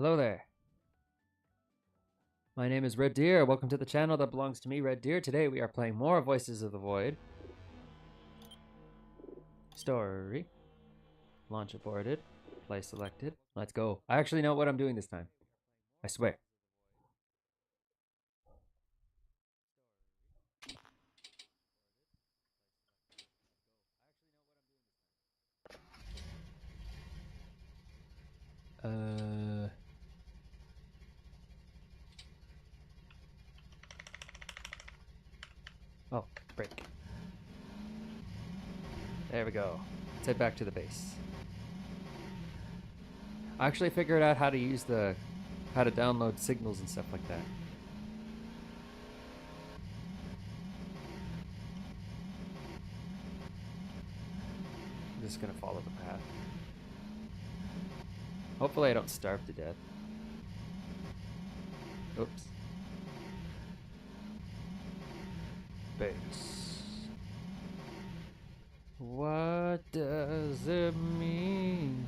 Hello there. My name is Red Deere. Welcome to the channel that belongs to me, Red Deere. Today we are playing more Voices of the Void. Story. Launch aborted. Play selected. Let's go. I actually know what I'm doing this time. I swear. Oh, break. There we go. Let's head back to the base. I actually figured out how to use how to download signals and stuff like that. I'm just gonna follow the path. Hopefully I don't starve to death. Oops. Base. What does it mean?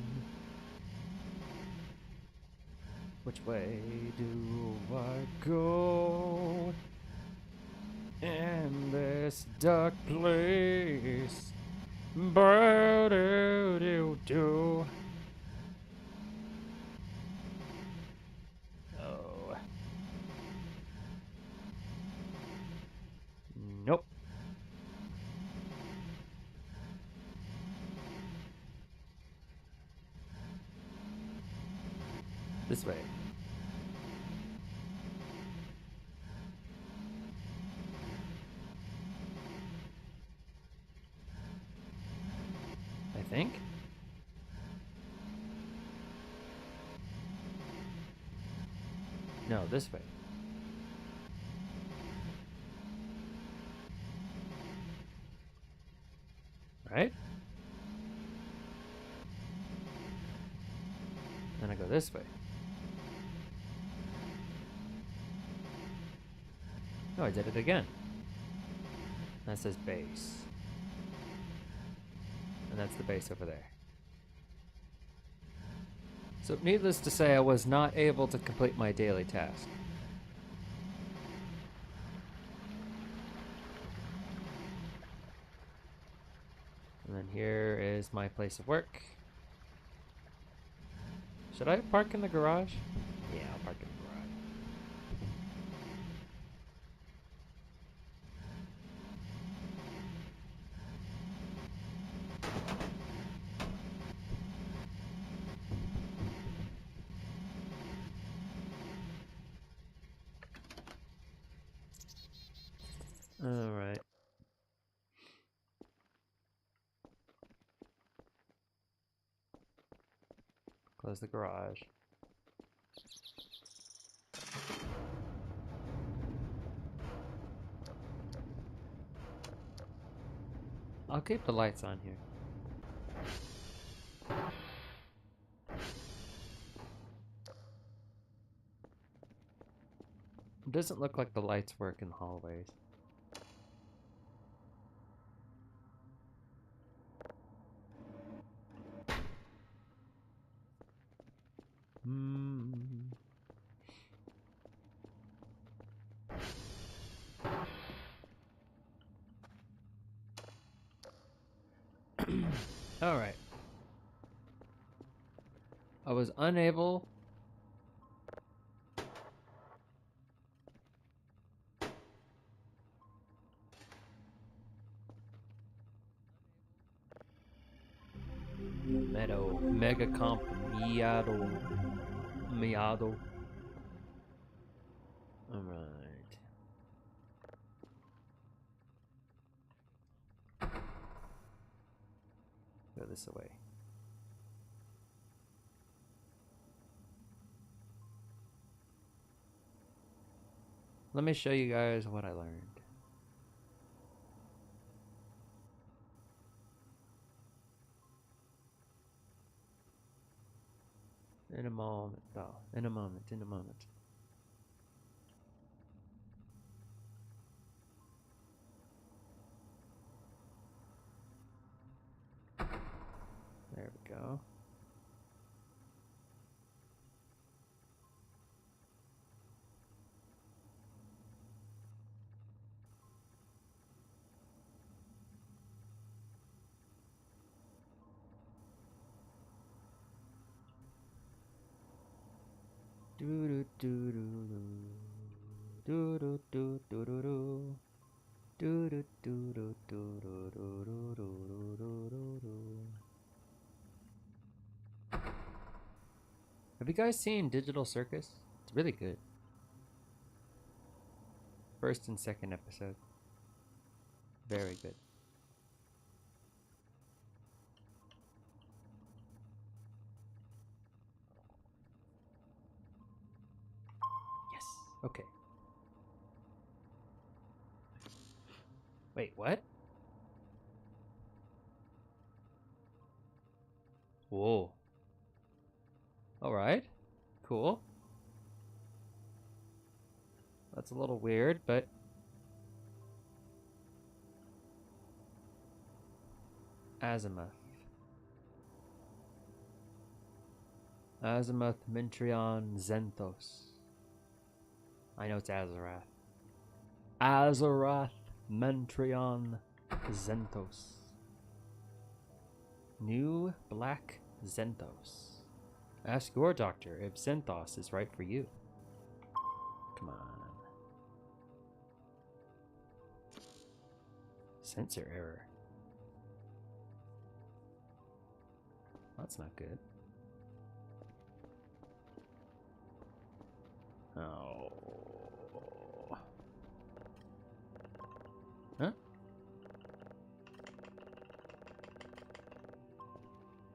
Which way do I go in this dark place? Ba-do-do-do. Oh. Nope. This way. I think. No, this way. Right? Then I go this way. Oh, I did it again. That says base. And that's the base over there. So needless to say, I was not able to complete my daily task. And then here is my place of work. Should I park in the garage? Yeah, I'll park in the garage. Alright. Close the garage. I'll keep the lights on here. It doesn't look like the lights work in the hallways. Alright. I was unable Meadow Mega Comp Miado. Alright. Go this way. Let me show you guys what I learned. In a moment, though. In a moment. There we go. Do do do do do do do do do. Do do do do do do do do do do do. Have you guys seen Digital Circus? It's really good. First and second episode. Very good. Yes. Okay. Wait, what? Whoa. Alright. Cool. That's a little weird, but... Azimuth. Azimuth, Mintrion, Zenthos. I know it's Azarath. Azarath, Mentrion, Zenthos. New Black Zenthos. Ask your doctor if Zenthos is right for you. Come on. Sensor error. That's not good. Oh. Huh?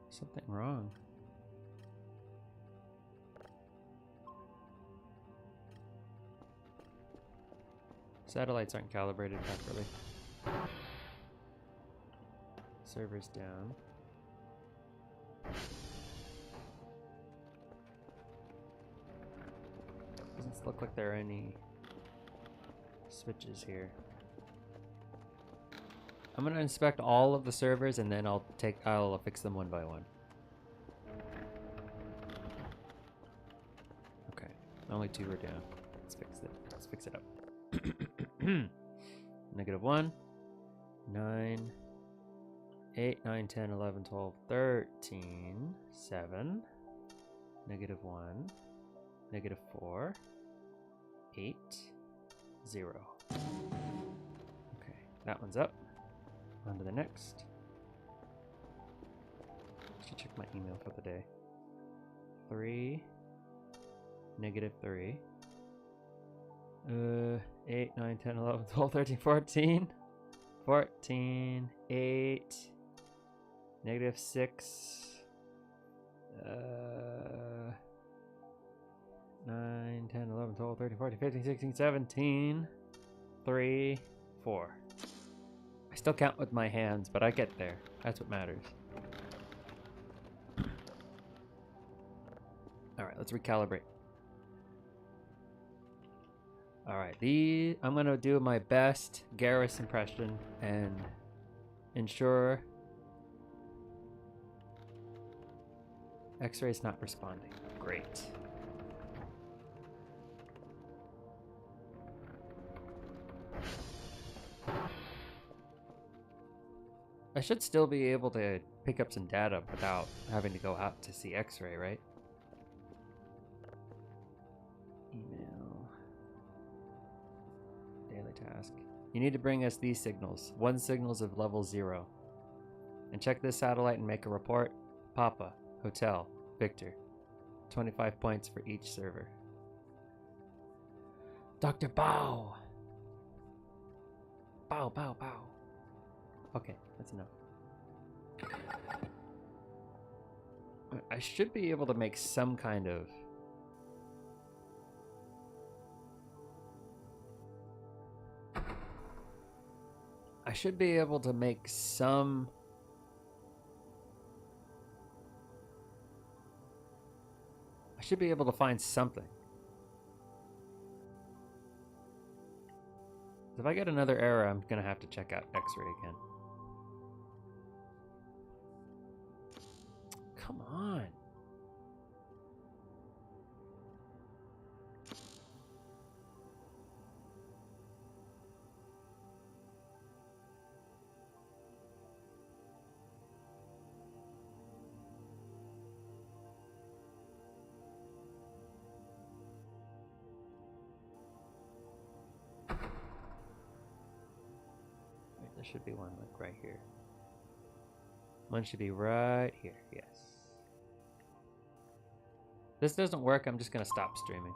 Something wrong. Satellites aren't calibrated properly. Server's down. Doesn't look like there are any switches here. I'm gonna inspect all of the servers and then I'll fix them one by one. Okay, only 2 are down. Let's fix it. Let's fix it up. -1, 9, 8, 9, 10, 11, 12, 13, 7, -1, -4, 8, 0. Okay, that one's up. On to the next. Should check my email for the day. 3, -3. 8, 9, 10, 11, 12, 13, 14. 14, 8, -6. 9, 10, 11, 12, 13, 14, 15, 16, 17. 3, 4. I still count with my hands, but I get there. That's what matters. Alright, let's recalibrate. Alright, I'm gonna do my best Garrus impression and ensure X-ray's not responding. Great. I should still be able to pick up some data without having to go out to see X-ray, right? Email. Daily task. You need to bring us these signals. 1 signals of level 0. And check this satellite and make a report. Papa, Hotel, Victor. 25 points for each server. Dr. Bao! Bao, Bao, Bao. Okay, that's enough. I should be able to make some kind of... I should be able to make some... I should be able to find something. If I get another error, I'm gonna have to check out X-ray again. Come on. There should be one like right here. One should be right here, yes. This doesn't work, I'm just gonna stop streaming.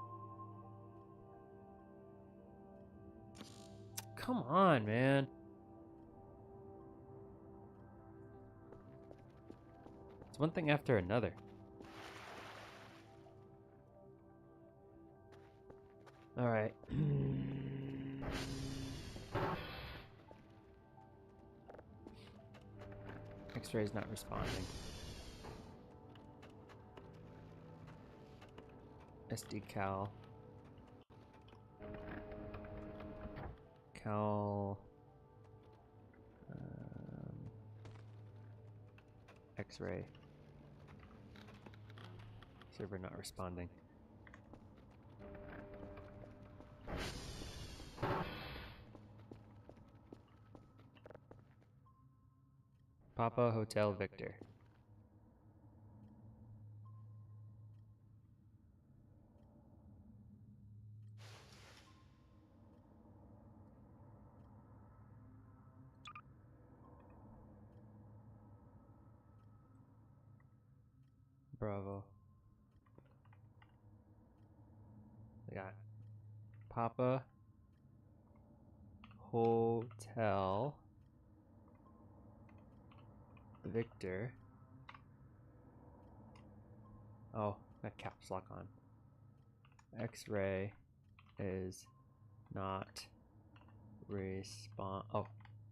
Come on, man. It's one thing after another. Alright. X-ray's not responding. SD cal. Cal. X-ray. Server not responding. Papa Hotel Victor. Bravo. We got Papa Hotel Victor. Oh, got caps lock on. X-ray is not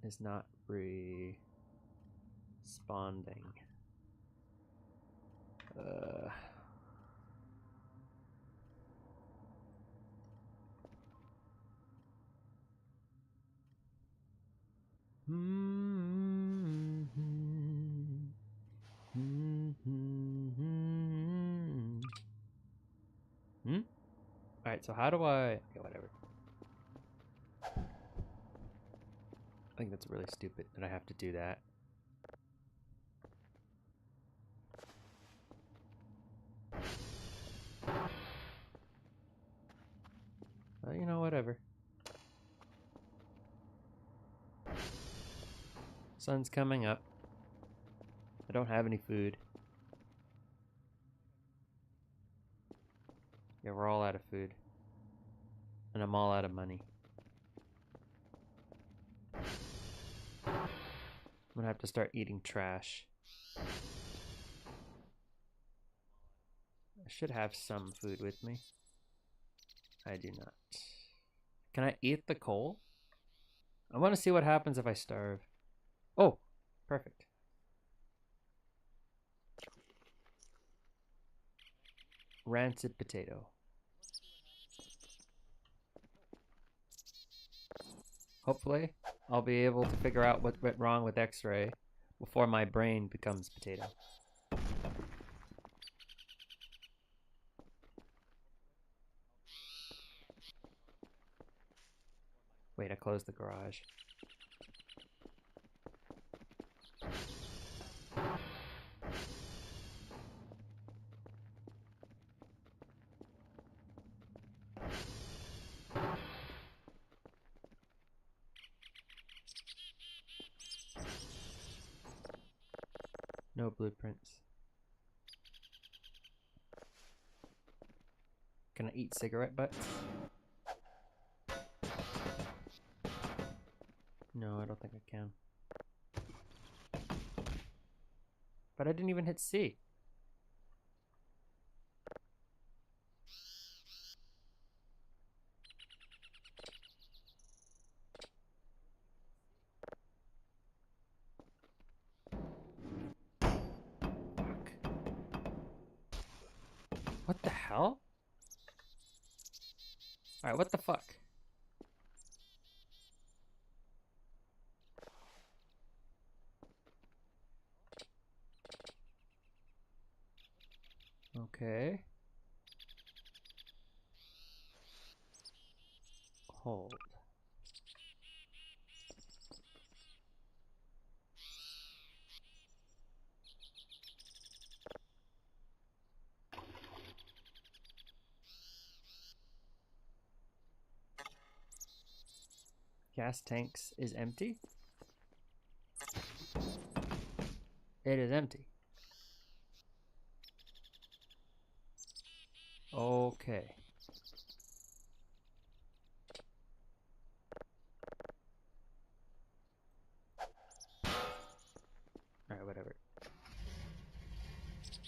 is not responding. Alright, so how do I... Okay, whatever. I think that's really stupid that I have to do that. Well, you know, whatever. Sun's coming up. I don't have any food. Yeah, we're all out of food. And I'm all out of money. I'm gonna have to start eating trash. I should have some food with me. I do not. Can I eat the coal? I want to see what happens if I starve. Oh, perfect. Rancid potato. Hopefully, I'll be able to figure out what went wrong with X-ray before my brain becomes potato. Wait, I closed the garage. No blueprints. Can I eat cigarette butts? No, I don't think I can. But I didn't even hit C. Fuck. What the hell? Alright, what the fuck? Okay. Hold. Gas tanks is empty. It is empty. Okay. Alright, whatever. It's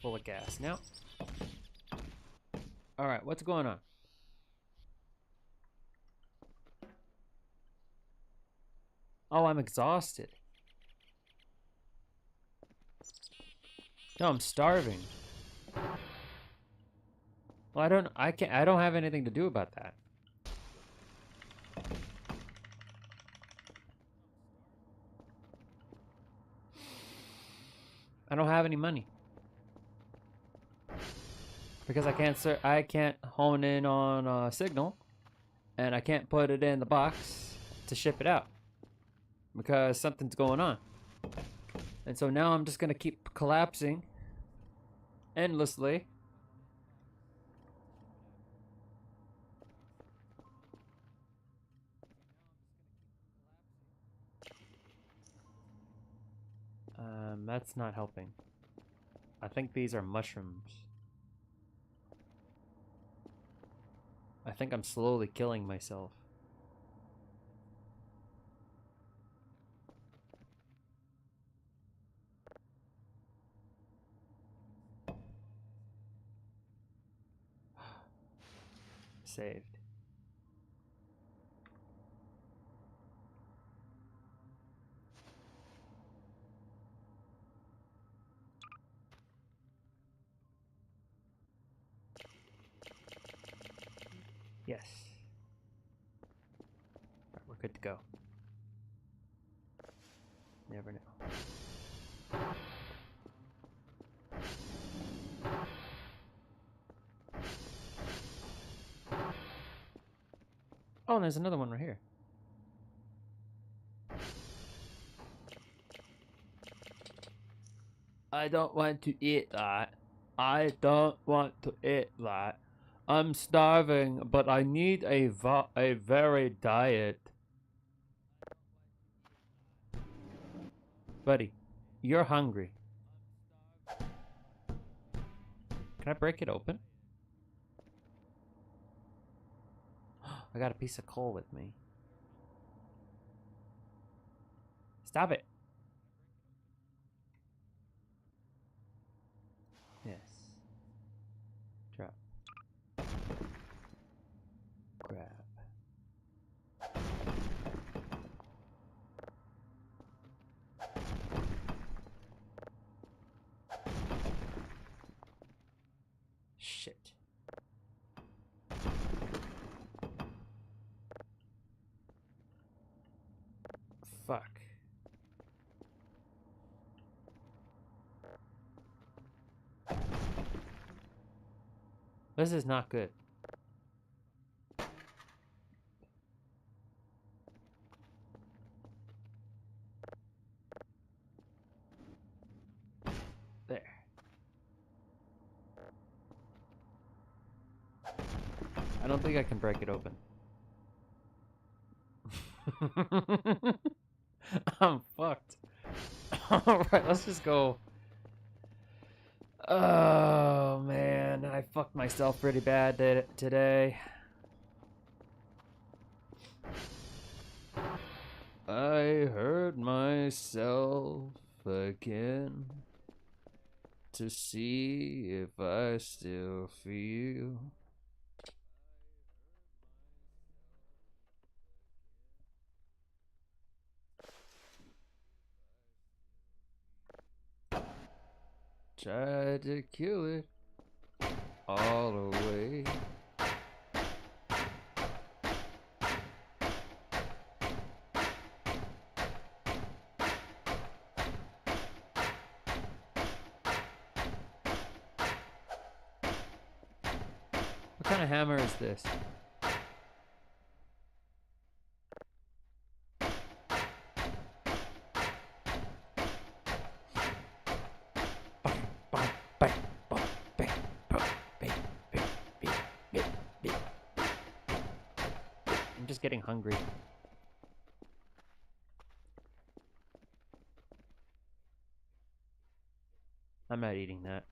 full of gas now. Alright, what's going on? Oh, I'm exhausted. No, I'm starving. Well, I don't have anything to do about that. I don't have any money. Because I can't hone in on a signal, and I can't put it in the box to ship it out because something's going on. And so now I'm just gonna keep collapsing endlessly. That's not helping. I think these are mushrooms. I think I'm slowly killing myself. Saved. Yes. Alright, we're good to go. Never know. Oh, and there's another one right here. I don't want to eat that. I don't want to eat that. I'm starving, but I need a varied diet. Buddy, you're hungry. Can I break it open? I got a piece of coal with me. Stop it. Yes. Drop. Grab. Shit. Fuck. This is not good. There. I don't think I can break it open. I'm fucked. Alright, let's just go. Oh man, I fucked myself pretty bad today. I hurt myself again to see if I still feel. Tried to kill it all away. What kind of hammer is this? I'm just getting hungry. I'm not eating that.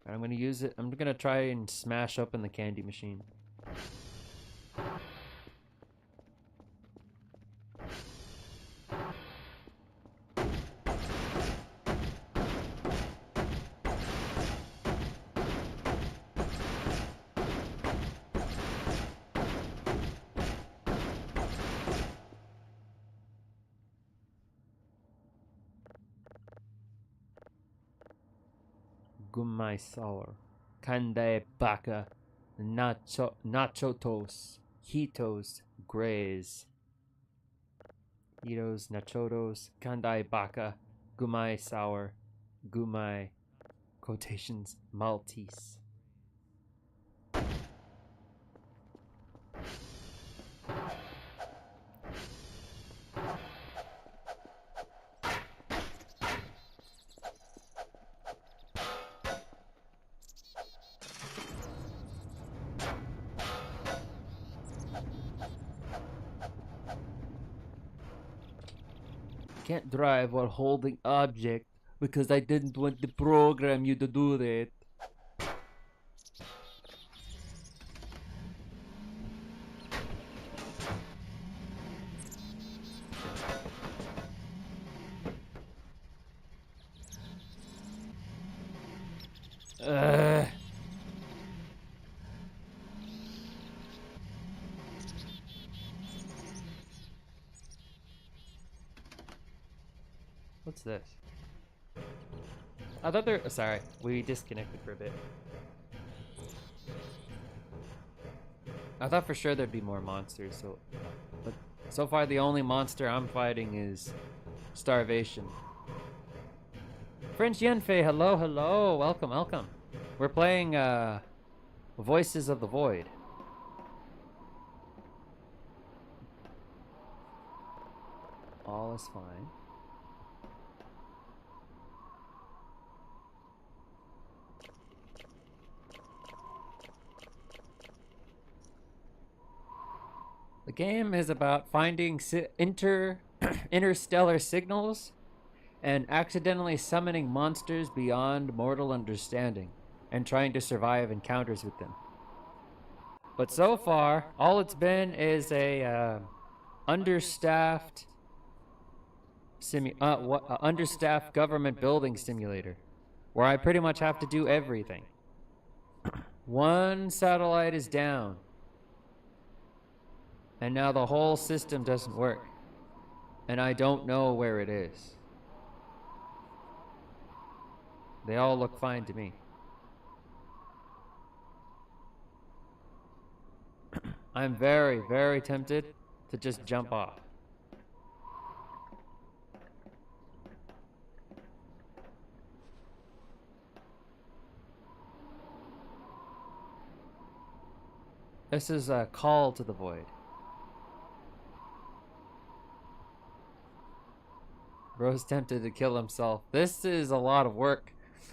I'm gonna use it. I'm gonna try and smash open the candy machine. Gumai sour, kande baka, nacho toast, hitos, grays. Hitos, nachotos, kandai baka, gumai sour, gumai, quotations, Maltese. Can't drive while holding object because I didn't want to program you to do that. What's this? I thought there. Sorry, we disconnected for a bit. I thought for sure there'd be more monsters. But so far the only monster I'm fighting is starvation. French Yenfei, hello, hello, welcome, welcome. We're playing Voices of the Void. All is fine. The game is about finding interstellar signals and accidentally summoning monsters beyond mortal understanding and trying to survive encounters with them. But so far, all it's been is a understaffed understaffed government building simulator where I pretty much have to do everything. One satellite is down. And now the whole system doesn't work. And I don't know where it is. They all look fine to me. I'm very, very tempted to just jump off. This is a call to the void. Bro's tempted to kill himself. This is a lot of work.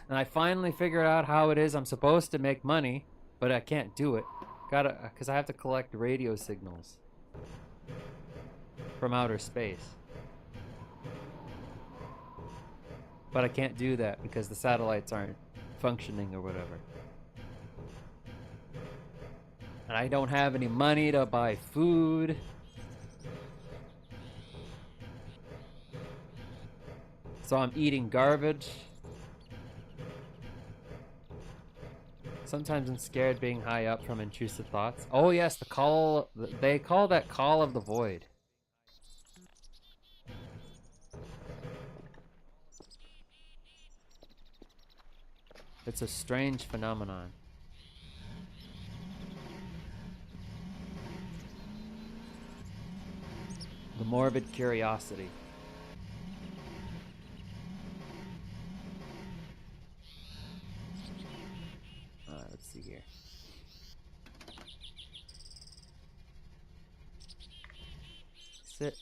And I finally figured out how it is I'm supposed to make money, but I can't do it. Because I have to collect radio signals from outer space. But I can't do that because the satellites aren't functioning or whatever. And I don't have any money to buy food. So I'm eating garbage. Sometimes I'm scared being high up from intrusive thoughts. Oh yes, the call, they call that call of the void. It's a strange phenomenon. The morbid curiosity. Let's see here. Sit.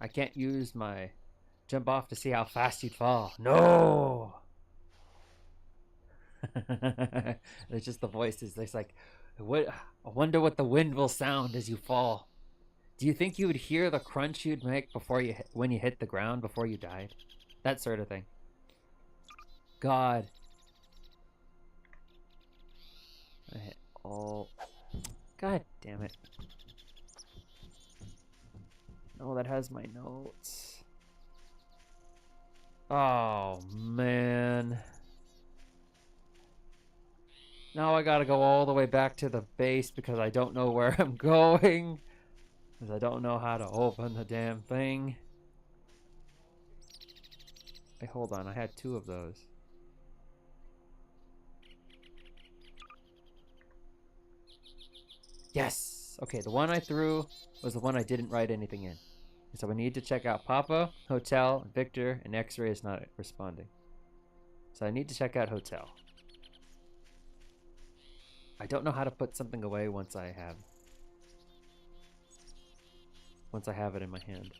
I can't use my jump off to see how fast you'd fall. No! It's just the voices. It's like, what? I wonder what the wind will sound as you fall. Do you think you would hear the crunch you'd make before you when you hit the ground before you died? That sort of thing. God. I hit all. God damn it. Oh, that has my notes. Oh, man. Now I gotta go all the way back to the base because I don't know where I'm going. Because I don't know how to open the damn thing. Hey, hold on. I had 2 of those. Yes! Okay, the one I threw was the one I didn't write anything in. So we need to check out Papa, Hotel, Victor, and X-Ray is not responding. So I need to check out Hotel. I don't know how to put something away once I have it in my hand.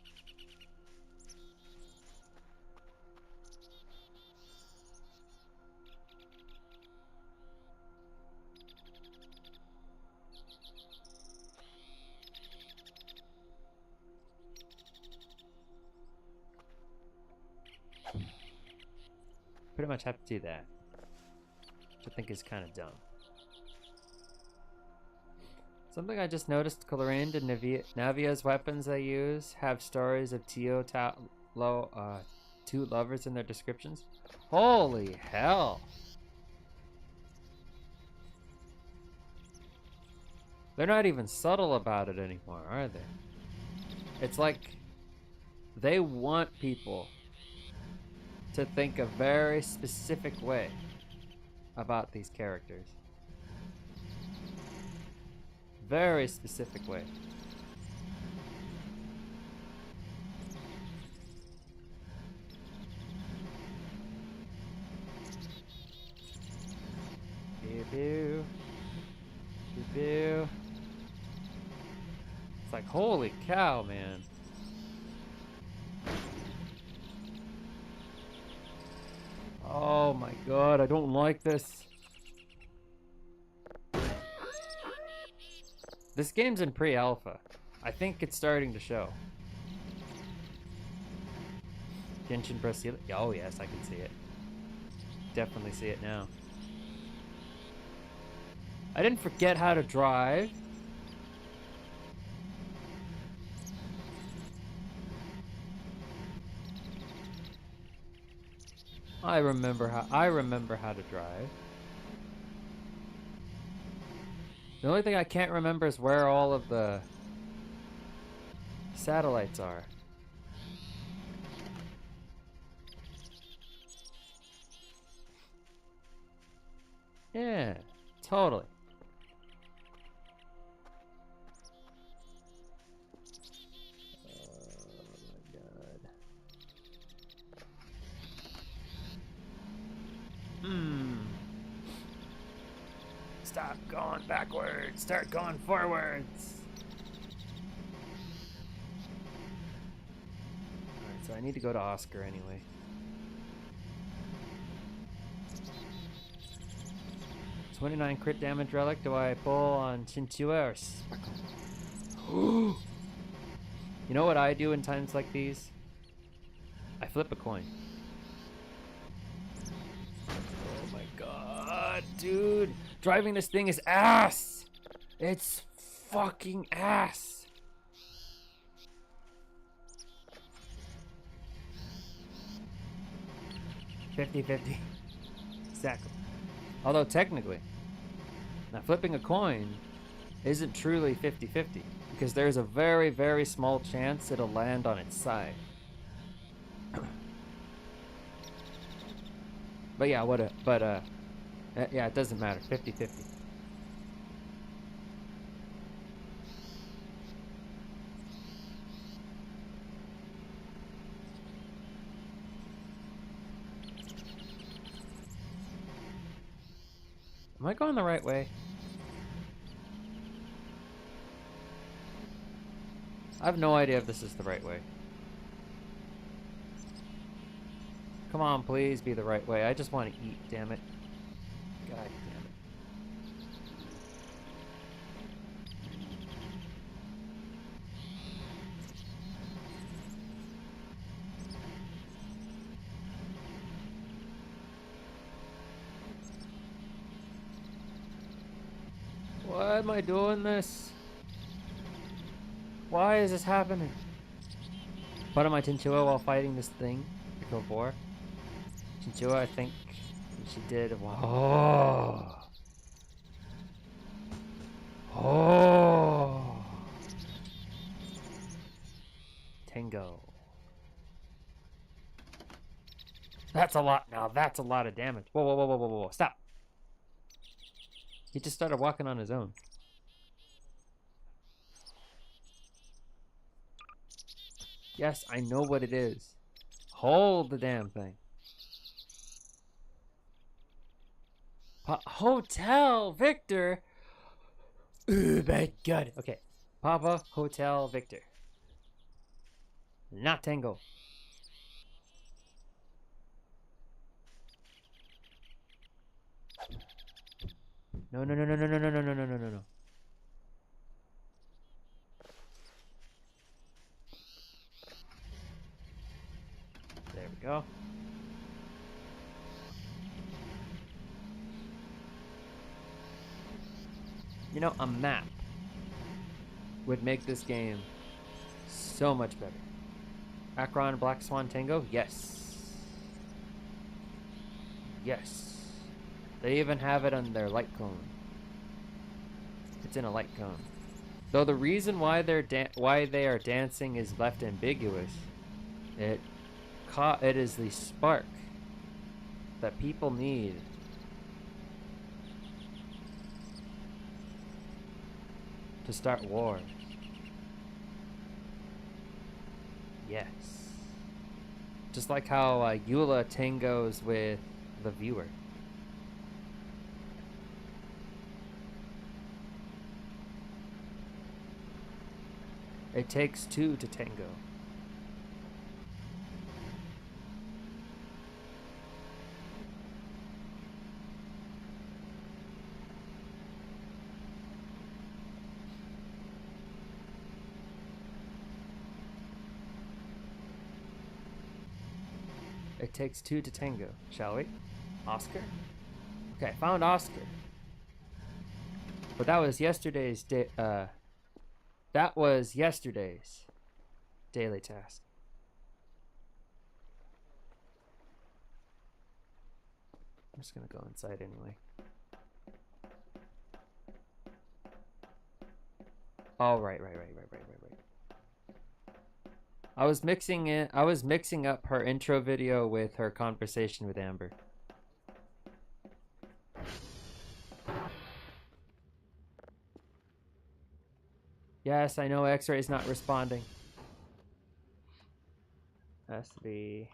Pretty much have to do that, which I think is kind of dumb. Something I just noticed, Colorand and Navia's weapons they use have stories of two lovers in their descriptions. Holy hell! They're not even subtle about it anymore, are they? It's like they want people to think a very specific way about these characters. Very specific way. Pew pew. Pew pew. It's like, holy cow, man. Oh my god, I don't like this. This game's in pre-alpha. I think it's starting to show. Genshin Brazil. Oh yes, I can see it. Definitely see it now. I didn't forget how to drive. I remember how to drive. The only thing I can't remember is where all of the satellites are. Yeah, totally. Stop going backwards. Start going forwards. Alright, so I need to go to Oscar anyway. $29 crit damage relic. Do I pull on Chinchua or Sparkle? You know what I do in times like these? I flip a coin. Oh my god, dude. Driving this thing is ass. It's fucking ass. $50-50. Exactly. Although technically, now flipping a coin isn't truly 50-50 because there's a very, very small chance it'll land on its side. But yeah, yeah, it doesn't matter. 50-50. Am I going the right way? I have no idea if this is the right way. Come on, please be the right way. I just want to eat, damn it. God damn it. Why am I doing this? Why is this happening? Put on my Chinchilla while fighting this thing to kill 4. Chinchilla, I think she did. Whoa. Oh. Tango. That's a lot. Now that's a lot of damage. Whoa, whoa, whoa, whoa, whoa, whoa. Stop. He just started walking on his own. Yes, I know what it is. Hold the damn thing. Hotel Victor. Oh my god. Okay. Papa Hotel Victor. Not Tango. No, no, no, no, no, no, no, no, no, no, no, no, no. There we go. You know, a map would make this game so much better. Akron Black Swan Tango? Yes. Yes. They even have it on their light cone. It's in a light cone. Though the reason why they are dancing is left ambiguous. It is the spark that people need to start war. Yes. Just like how Eula tangos with the viewer. It takes 2 to tango. It takes 2 to tango, shall we? Oscar? Okay, found Oscar. But that was yesterday's daily task. I'm just gonna go inside anyway. Oh, right. I was mixing up her intro video with her conversation with Amber. Yes, I know X-ray is not responding. Has to be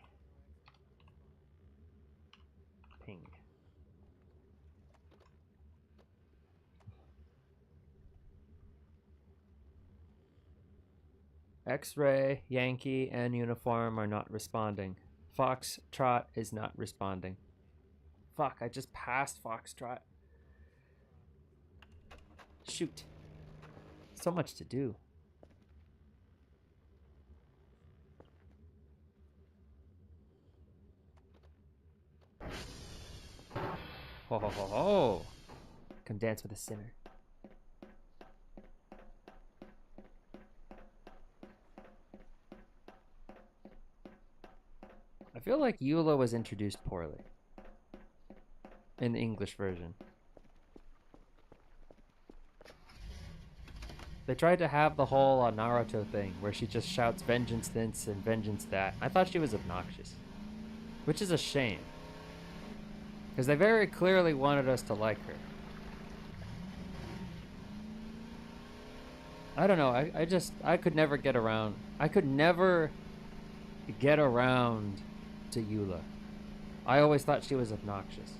ping. X-ray, Yankee, and Uniform are not responding. Foxtrot is not responding. Fuck, I just passed Foxtrot. Shoot. So much to do. Ho ho ho ho! Come dance with a sinner. I feel like Eula was introduced poorly in the English version. They tried to have the whole Naruto thing where she just shouts vengeance this and vengeance that. I thought she was obnoxious, which is a shame because they very clearly wanted us to like her. I don't know. I could never get around. I could never get around to Eula. I always thought she was obnoxious.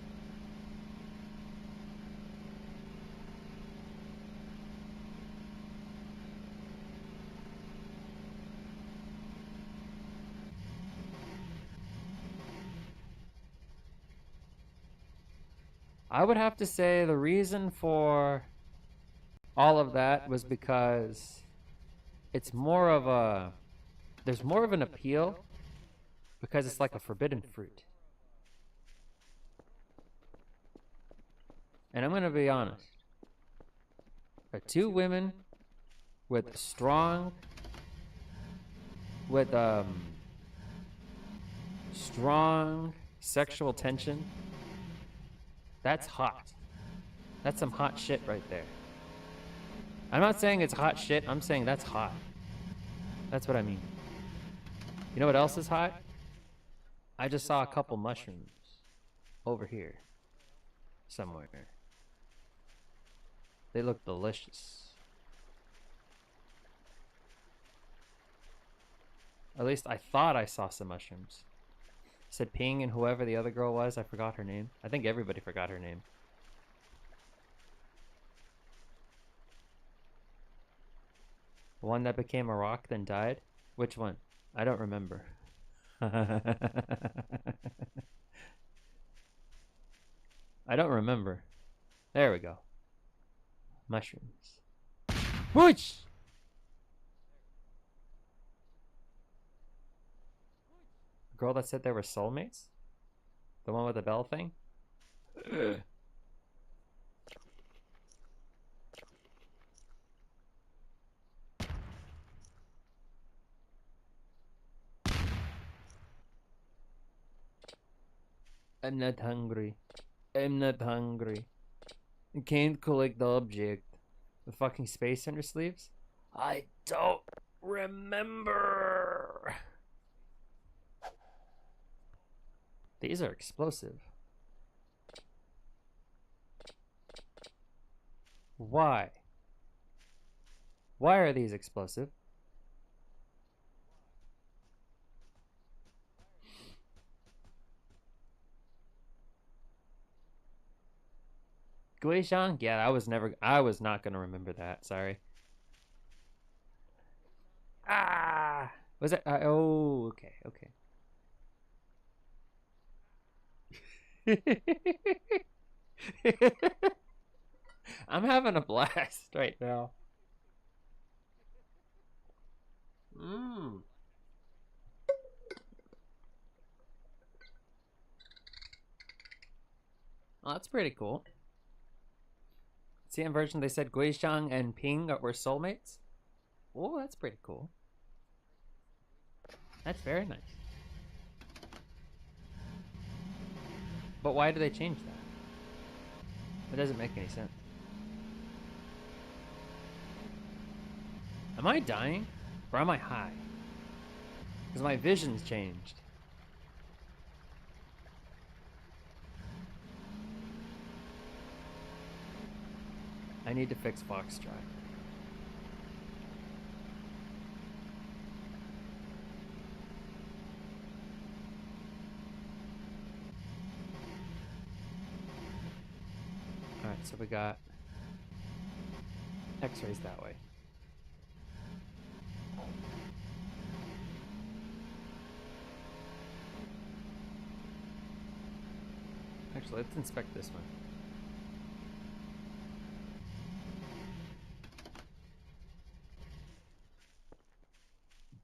I would have to say the reason for all of that was because it's more of a, there's more of an appeal because it's like a forbidden fruit. And I'm going to be honest. are two women with strong strong sexual tension. That's hot. That's some hot shit right there. I'm not saying it's hot shit, I'm saying that's hot. That's what I mean. You know what else is hot? I just saw a couple mushrooms over here somewhere. They look delicious. At least I thought I saw some mushrooms. It said Ping and whoever the other girl was, I forgot her name. I think everybody forgot her name. The one that became a rock then died? Which one? I don't remember. I don't remember. There we go. Mushrooms. Whoosh! The girl that said they were soulmates? The one with the bell thing? I'm not hungry. I'm not hungry. I can't collect the object. The fucking space under sleeves? I don't remember. These are explosive. Why? Why are these explosive? Guizhang? Yeah, I was not gonna remember that, sorry. Ah! Was it? Oh, okay, okay. I'm having a blast right now. Well, that's pretty cool. CM version, they said Guizhang and Ping were soulmates. Oh, that's pretty cool. That's very nice. But why do they change that? It doesn't make any sense. Am I dying? Or am I high? Because my vision's changed. I need to fix Foxtrot. Alright, so we got X-rays that way. Actually, let's inspect this one.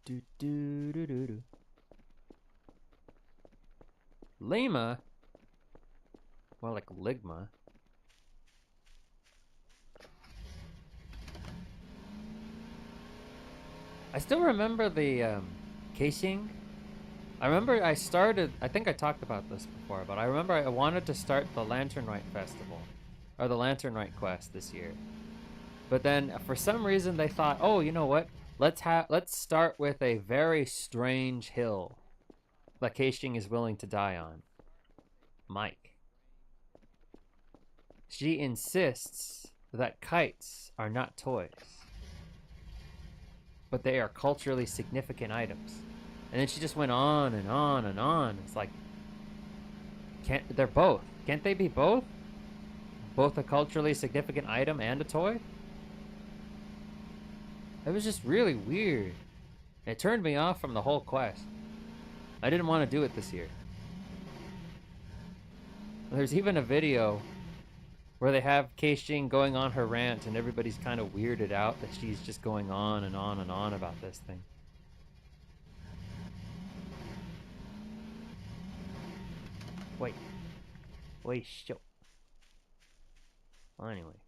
Do do do do do. Lima? More like Ligma. I still remember the casing. I remember I think I talked about this before, but I remember I wanted to start the Lantern Rite Festival, or the Lantern Rite Quest this year. But then for some reason they thought, oh, you know what? Let's start with a very strange hill that Keishing is willing to die on. Mike. She insists that kites are not toys, but they are culturally significant items. And then she just went on and on and on. It's like, they're both. Can't they be both? Both a culturally significant item and a toy? It was just really weird. It turned me off from the whole quest. I didn't want to do it this year. There's even a video where they have Keishing going on her rant and everybody's kind of weirded out that she's just going on and on and on about this thing. Wait, show. Well, anyway.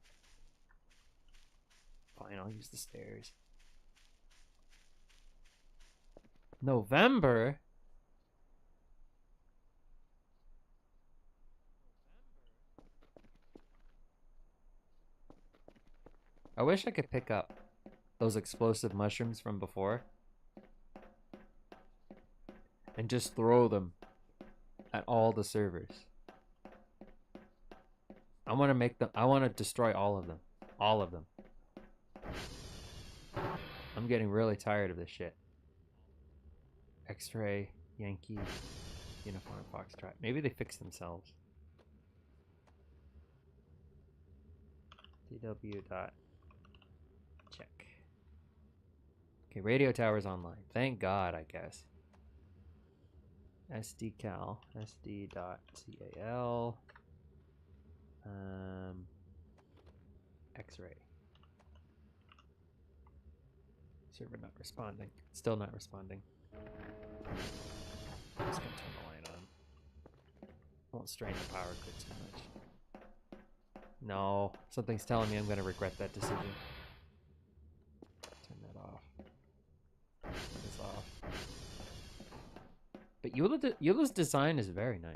Fine, I'll use the stairs. November? I wish I could pick up those explosive mushrooms from before and just throw them at all the servers. I want to make them, I want to destroy all of them. All of them. I'm getting really tired of this shit. X-ray, Yankee, Uniform, Foxtrot. Maybe they fix themselves. DW dot check. Okay, radio tower's online. Thank God, I guess. SDCal, SD.cal. X-ray. Server not responding. Still not responding. I'm just gonna turn the light on. Won't strain the power grid too much. No, something's telling me I'm gonna regret that decision. Turn that off. Turn this off. But Eula's design is very nice.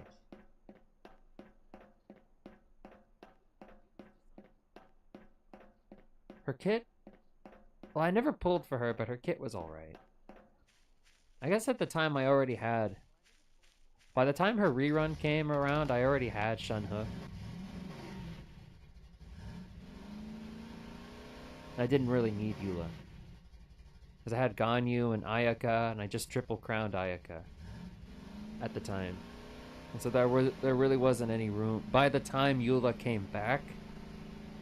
Her kit? Well, I never pulled for her, but her kit was alright. I guess at the time I already had... By the time her rerun came around, I already had Shunhook. I didn't really need Eula. Because I had Ganyu and Ayaka, and I just triple crowned Ayaka at the time. And so there really wasn't any room. By the time Eula came back,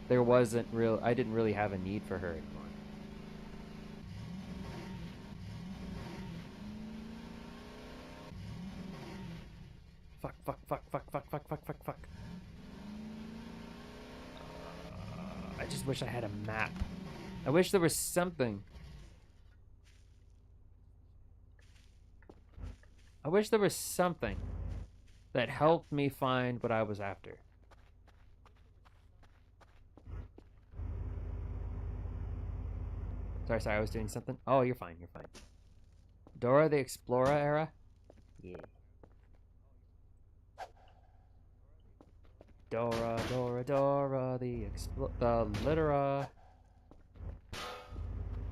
there wasn't real. I didn't really have a need for her anymore. Fuck. I just wish I had a map. I wish there was something. I wish there was something that helped me find what I was after. Sorry, I was doing something. Oh, you're fine. Dora the Explorer era? Yeah. Dora, the Littera.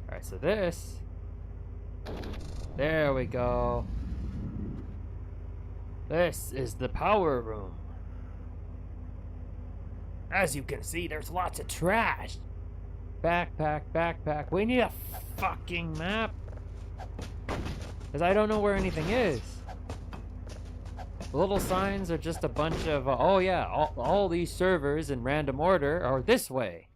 Alright, so this. There we go. This is the power room. As you can see, there's lots of trash. Backpack. We need a fucking map. Because I don't know where anything is. The little signs are just a bunch of, oh yeah, all these servers in random order are this way.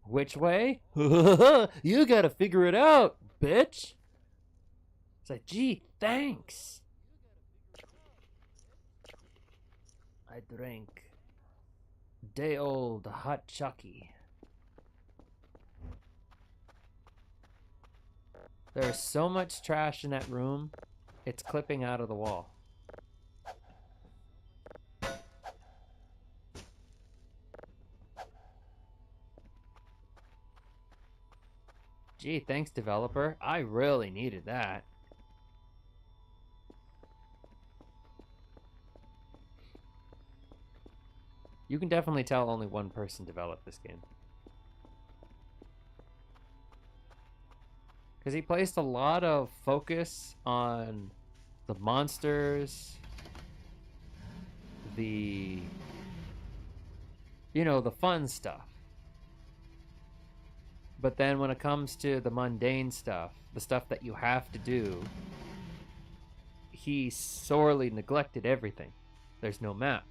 Which way? You gotta figure it out, bitch. It's like, gee, thanks. I drank day old hot chucky. There's so much trash in that room, it's clipping out of the wall. Gee, thanks, developer. I really needed that. You can definitely tell only one person developed this game. Because he placed a lot of focus on the monsters, the fun stuff. But then when it comes to the mundane stuff, the stuff that you have to do, he sorely neglected everything. There's no map.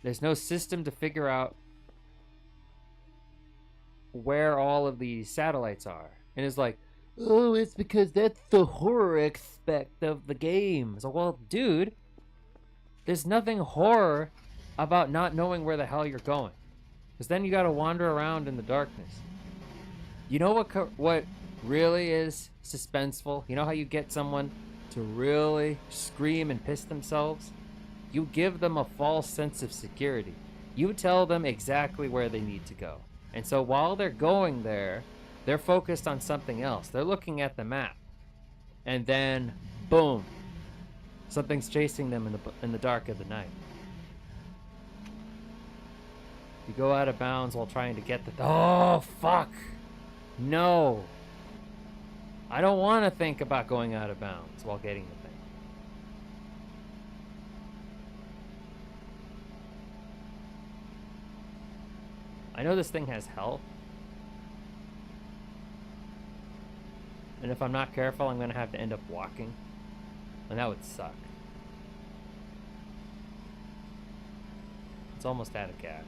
There's no system to figure out where all of these satellites are. And it's like, oh, it's because that's the horror aspect of the game. So, well, dude, there's nothing horror about not knowing where the hell you're going. Because then you gotta wander around in the darkness. You know what really is suspenseful? You know how you get someone to really scream and piss themselves? You give them a false sense of security. You tell them exactly where they need to go. And so while they're going there, They're focused on something else. They're looking at the map. And then, boom, something's chasing them in the dark of the night. You go out of bounds while trying to get the... Oh, fuck! No! I don't want to think about going out of bounds while getting the thing. I know this thing has health. And if I'm not careful, I'm going to have to end up walking. And that would suck. It's almost out of gas.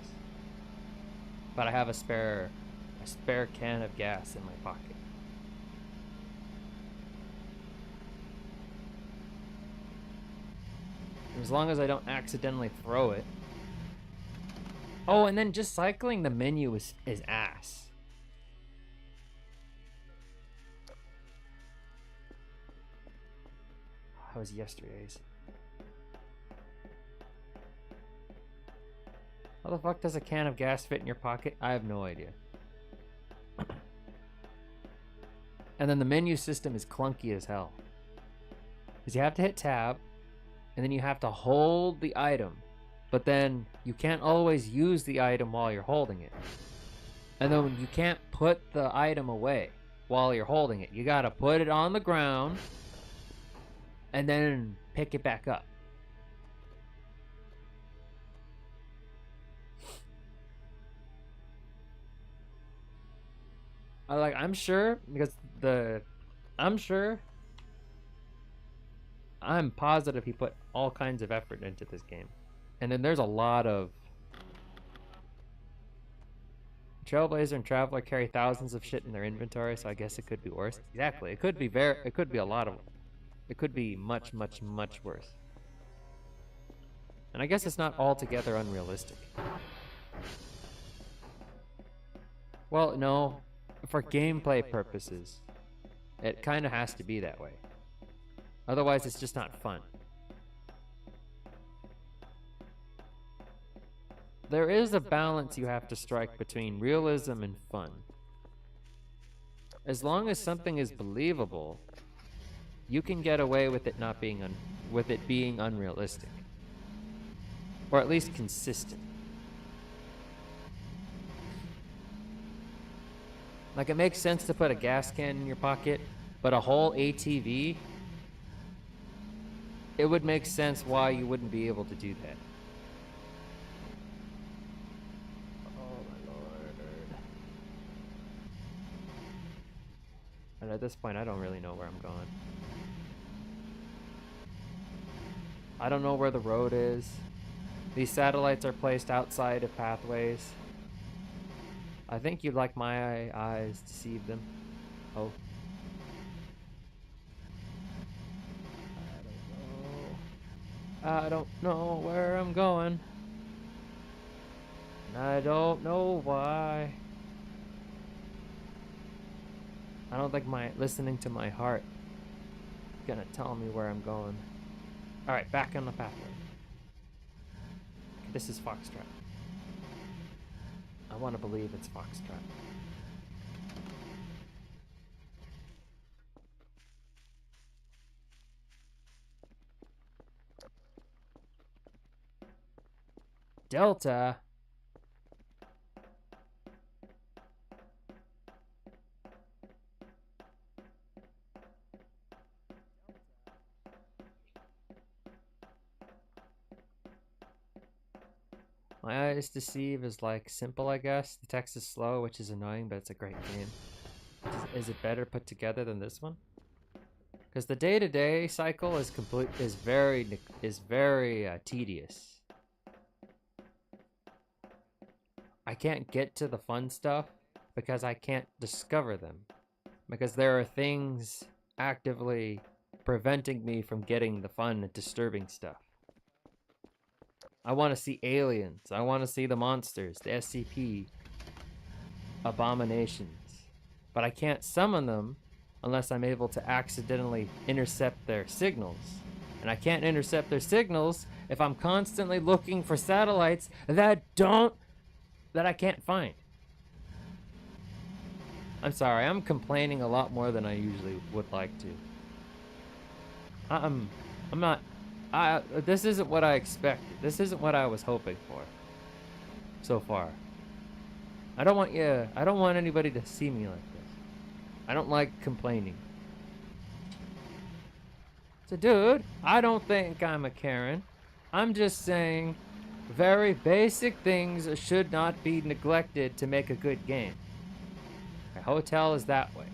But I have a spare can of gas in my pocket. And as long as I don't accidentally throw it. Oh, and then just cycling the menu is ass. That was yesterday's. How the fuck does a can of gas fit in your pocket? I have no idea. And then the menu system is clunky as hell. Because you have to hit tab, and then you have to hold the item. But then you can't always use the item while you're holding it. And then you can't put the item away while you're holding it. You gotta put it on the ground and then pick it back up. I'm sure, because I'm positive he put all kinds of effort into this game. And then there's a lot of... Trailblazer and Traveler carry thousands of shit in their inventory, so I guess it could be worse. Exactly. It could be a lot of... It could be much, much, much worse. And I guess it's not altogether unrealistic. Well, no. For gameplay purposes, it kind of has to be that way. Otherwise, it's just not fun. There is a balance you have to strike between realism and fun. As long as something is believable, you can get away with it not being being unrealistic, or at least consistent. Like, it makes sense to put a gas can in your pocket, but a whole ATV, it would make sense why you wouldn't be able to do that. Oh my lord. And at this point, I don't really know where I'm going. I don't know where the road is. These satellites are placed outside of pathways. I think you'd like my eyes deceive them. Oh. I don't know where I'm going. And I don't know why. I don't think listening to my heart is gonna tell me where I'm going. Alright, back on the pathway. Okay, this is Foxtrot. I want to believe it's Foxtrot. Delta? My eyes deceive is like simple, I guess. The text is slow, which is annoying, but it's a great game. Is it better put together than this one? Because the day-to-day cycle is very tedious. I can't get to the fun stuff because I can't discover them. Because there are things actively preventing me from getting the fun and disturbing stuff. I want to see aliens. I want to see the monsters, the SCP abominations. But I can't summon them unless I'm able to accidentally intercept their signals. And I can't intercept their signals if I'm constantly looking for satellites that I can't find. I'm sorry, I'm complaining a lot more than I usually would like to. I'm not, this isn't what I expected. This isn't what I was hoping for so far. I don't want anybody to see me like this. I don't like complaining. So dude, I don't think I'm a Karen. I'm just saying very basic things should not be neglected to make a good game. A hotel is that way.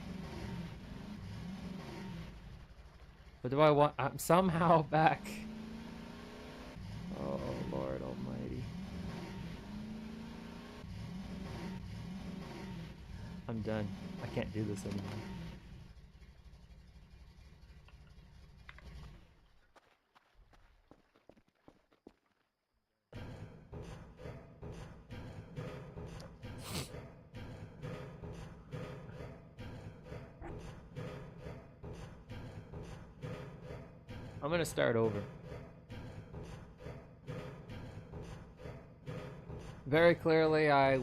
But do I want, I'm somehow back. Oh, Lord almighty. I'm done. I can't do this anymore. I'm gonna start over. Very clearly, I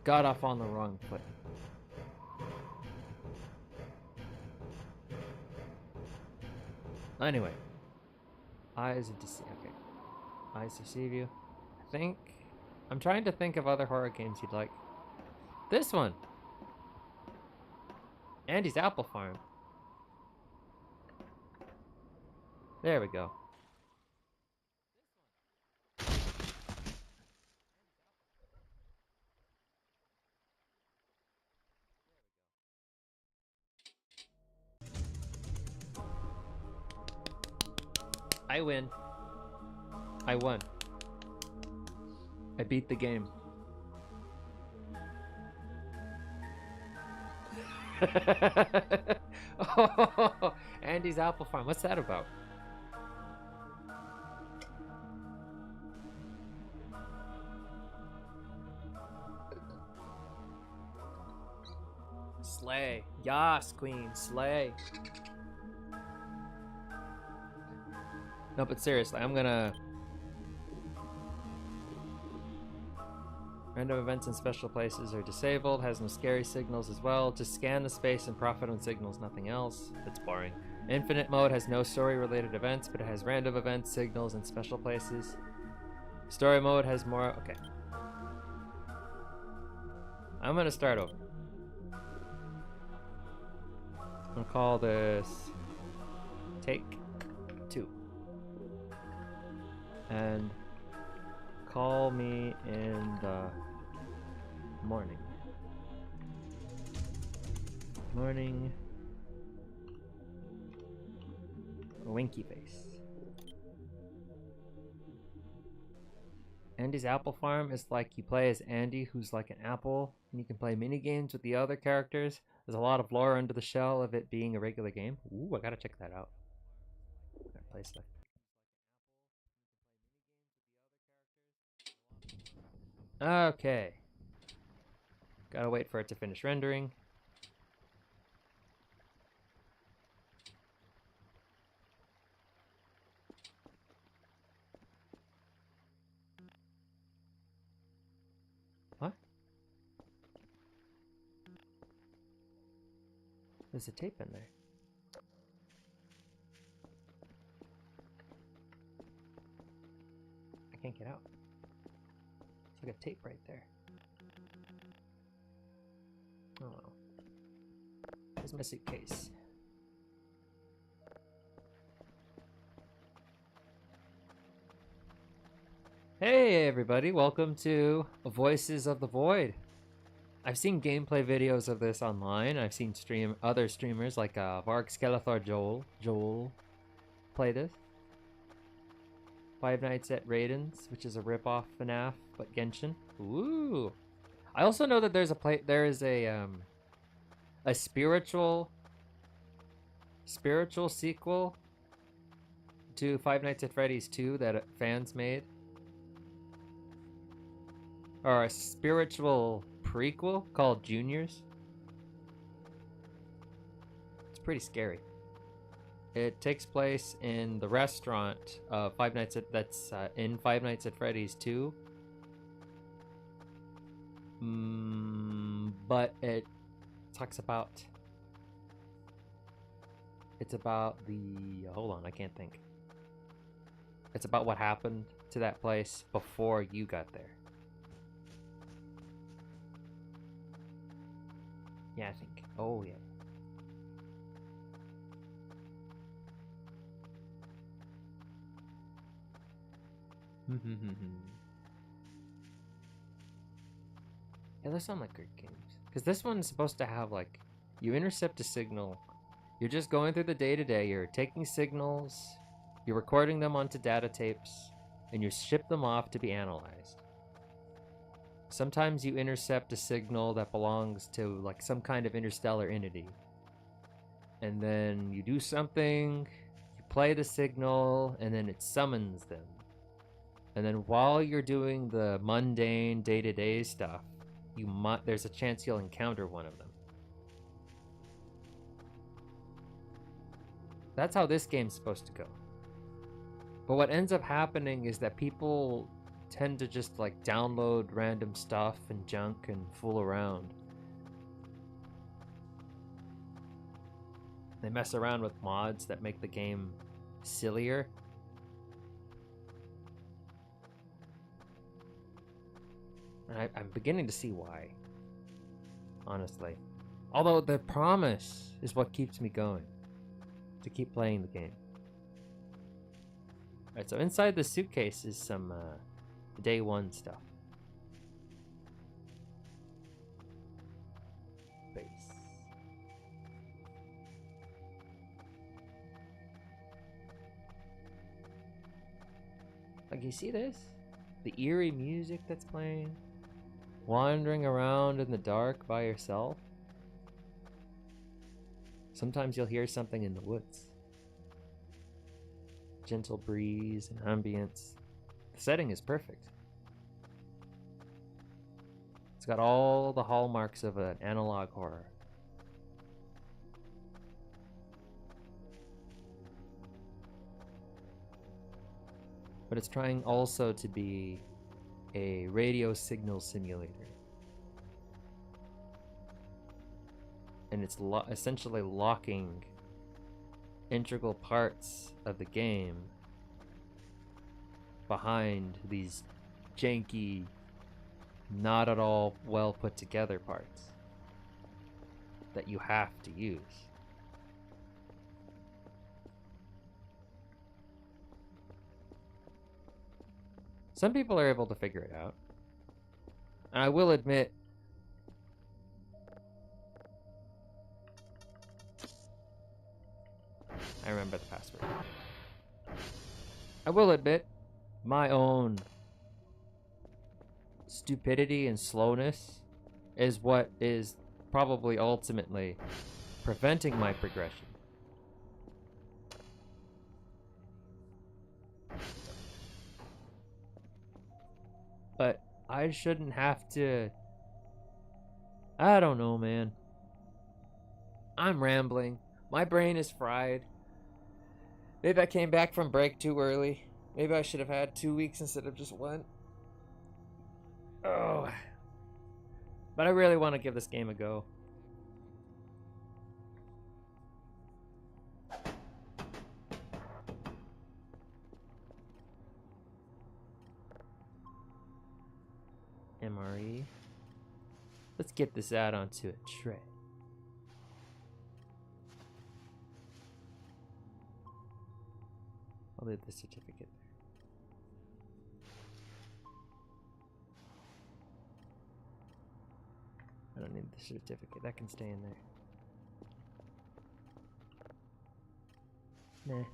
got off on the wrong foot. Anyway, eyes of deceive. Okay, eyes deceive you. I think I'm trying to think of other horror games you'd like. This one, Andy's Apple Farm. There we go. I win. I won. I beat the game. Oh, Andy's Apple Farm. What's that about? Slay. Yas, queen. Slay. No, but seriously, I'm gonna... Random events and special places are disabled. Has no scary signals as well. Just scan the space and profit on signals, nothing else. That's boring. Infinite mode has no story-related events, but it has random events, signals, and special places. Story mode has more... Okay. I'm gonna start over. I'm gonna call this... Take 2. And... Call me in the morning. Morning. Winky face. Andy's Apple Farm is like you play as Andy, who's like an apple, and you can play mini games with the other characters. There's a lot of lore under the shell of it being a regular game. Ooh, I gotta check that out. Gotta play stuff. Okay. Gotta wait for it to finish rendering. What? There's a tape in there. I can't get out. It's like a tape right there. Oh well. Here's my suitcase. Hey everybody, welcome to Voices of the Void. I've seen gameplay videos of this online. I've seen other streamers like Varg Skeletor Joel play this. Five Nights at Raiden's, which is a rip-off FNAF, but Genshin. Ooh. I also know that there is a spiritual sequel to Five Nights at Freddy's 2 that fans made. Or a spiritual prequel called Juniors. It's pretty scary. It takes place in the restaurant of in Five Nights at Freddy's 2. but it talks about... It's about the... Hold on, I can't think. It's about what happened to that place before you got there. Yeah, I think. Oh, yeah. Yeah, those sound like great games. Because this one's supposed to have, like, you intercept a signal. You're just going through the day-to-day. You're taking signals. You're recording them onto data tapes. And you ship them off to be analyzed. Sometimes you intercept a signal that belongs to, like, some kind of interstellar entity. And then you do something, you play the signal, and then it summons them. And then while you're doing the mundane day-to-day stuff, there's a chance you'll encounter one of them. That's how this game's supposed to go. But what ends up happening is that people tend to just like download random stuff and junk and fool around. They mess around with mods that make the game sillier. And I'm beginning to see why, honestly. Although the promise is what keeps me going, to keep playing the game. Alright, so inside the suitcase is some day one stuff. Base. Like, you see this? The eerie music that's playing? Wandering around in the dark by yourself? Sometimes you'll hear something in the woods. Gentle breeze and ambience. The setting is perfect. It's got all the hallmarks of an analog horror. But it's trying also to be a radio signal simulator. And it's essentially locking integral parts of the game behind these janky, not at all well put together parts that you have to use. Some people are able to figure it out. And I will admit, I remember the password. I will admit, my own stupidity and slowness is what is probably ultimately preventing my progression. But I shouldn't have to... I don't know, man. I'm rambling. My brain is fried. Maybe I came back from break too early. Maybe I should have had 2 weeks instead of just 1. Oh. But I really want to give this game a go. MRE. Let's get this out onto a tray. I'll leave the certificate there. I don't need the certificate. That can stay in there. Nah.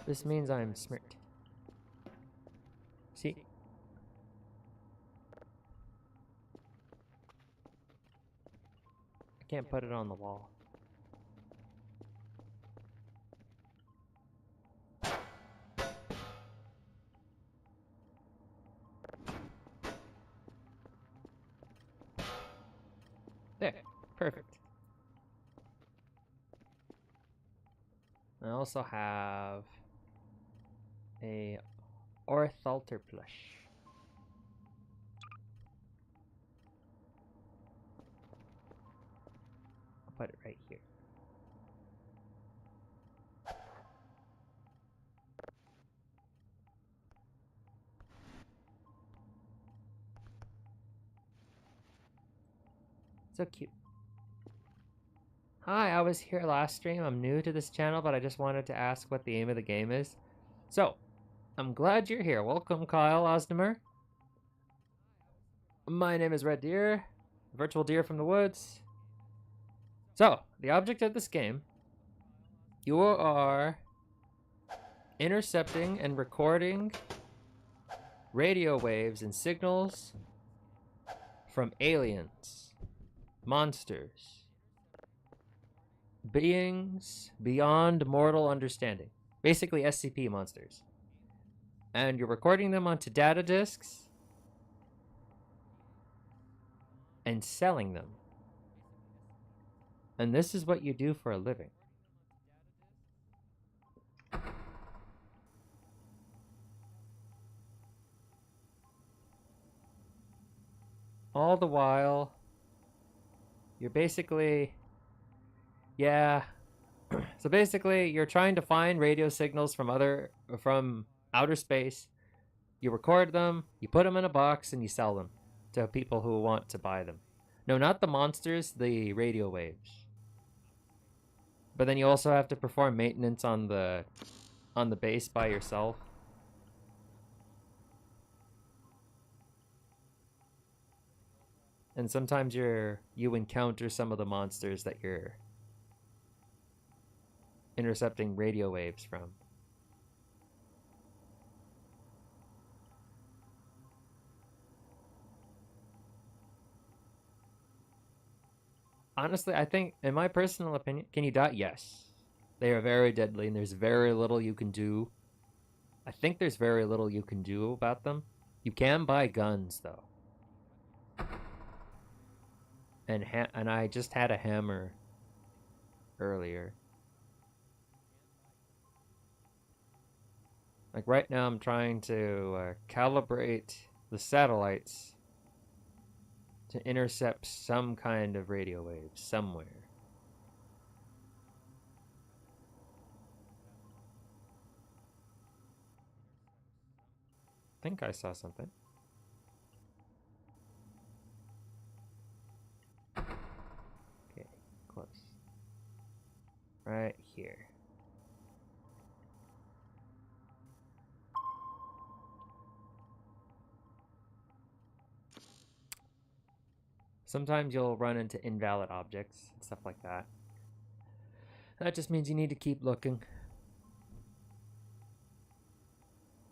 This means I'm smirked. See? I can't put it on the wall. There. Perfect. I also have a Orthalter plush. I'll put it right here. So cute. Hi, I was here last stream. I'm new to this channel, but I just wanted to ask what the aim of the game is. So, I'm glad you're here. Welcome, Kyle Osdemer. My name is Red Deer, virtual deer from the woods. So, the object of this game, you are intercepting and recording radio waves and signals from aliens, monsters, beings beyond mortal understanding. Basically SCP monsters. And you're recording them onto data disks and selling them. And this is what you do for a living. All the while, you're basically, so basically you're trying to find radio signals from outer space. You record them, you put them in a box, and you sell them to people who want to buy them. No, not the monsters, the radio waves. But then you also have to perform maintenance on the base by yourself. And sometimes you encounter some of the monsters that you're intercepting radio waves from. Honestly, I think, in my personal opinion, can you die? Yes. They are very deadly, and there's very little you can do. I think there's very little you can do about them. You can buy guns, though. And I just had a hammer earlier. Like right now I'm trying to calibrate the satellites to intercept some kind of radio wave somewhere. I think I saw something. Okay, close. Right here. Sometimes you'll run into invalid objects and stuff like that. That just means you need to keep looking.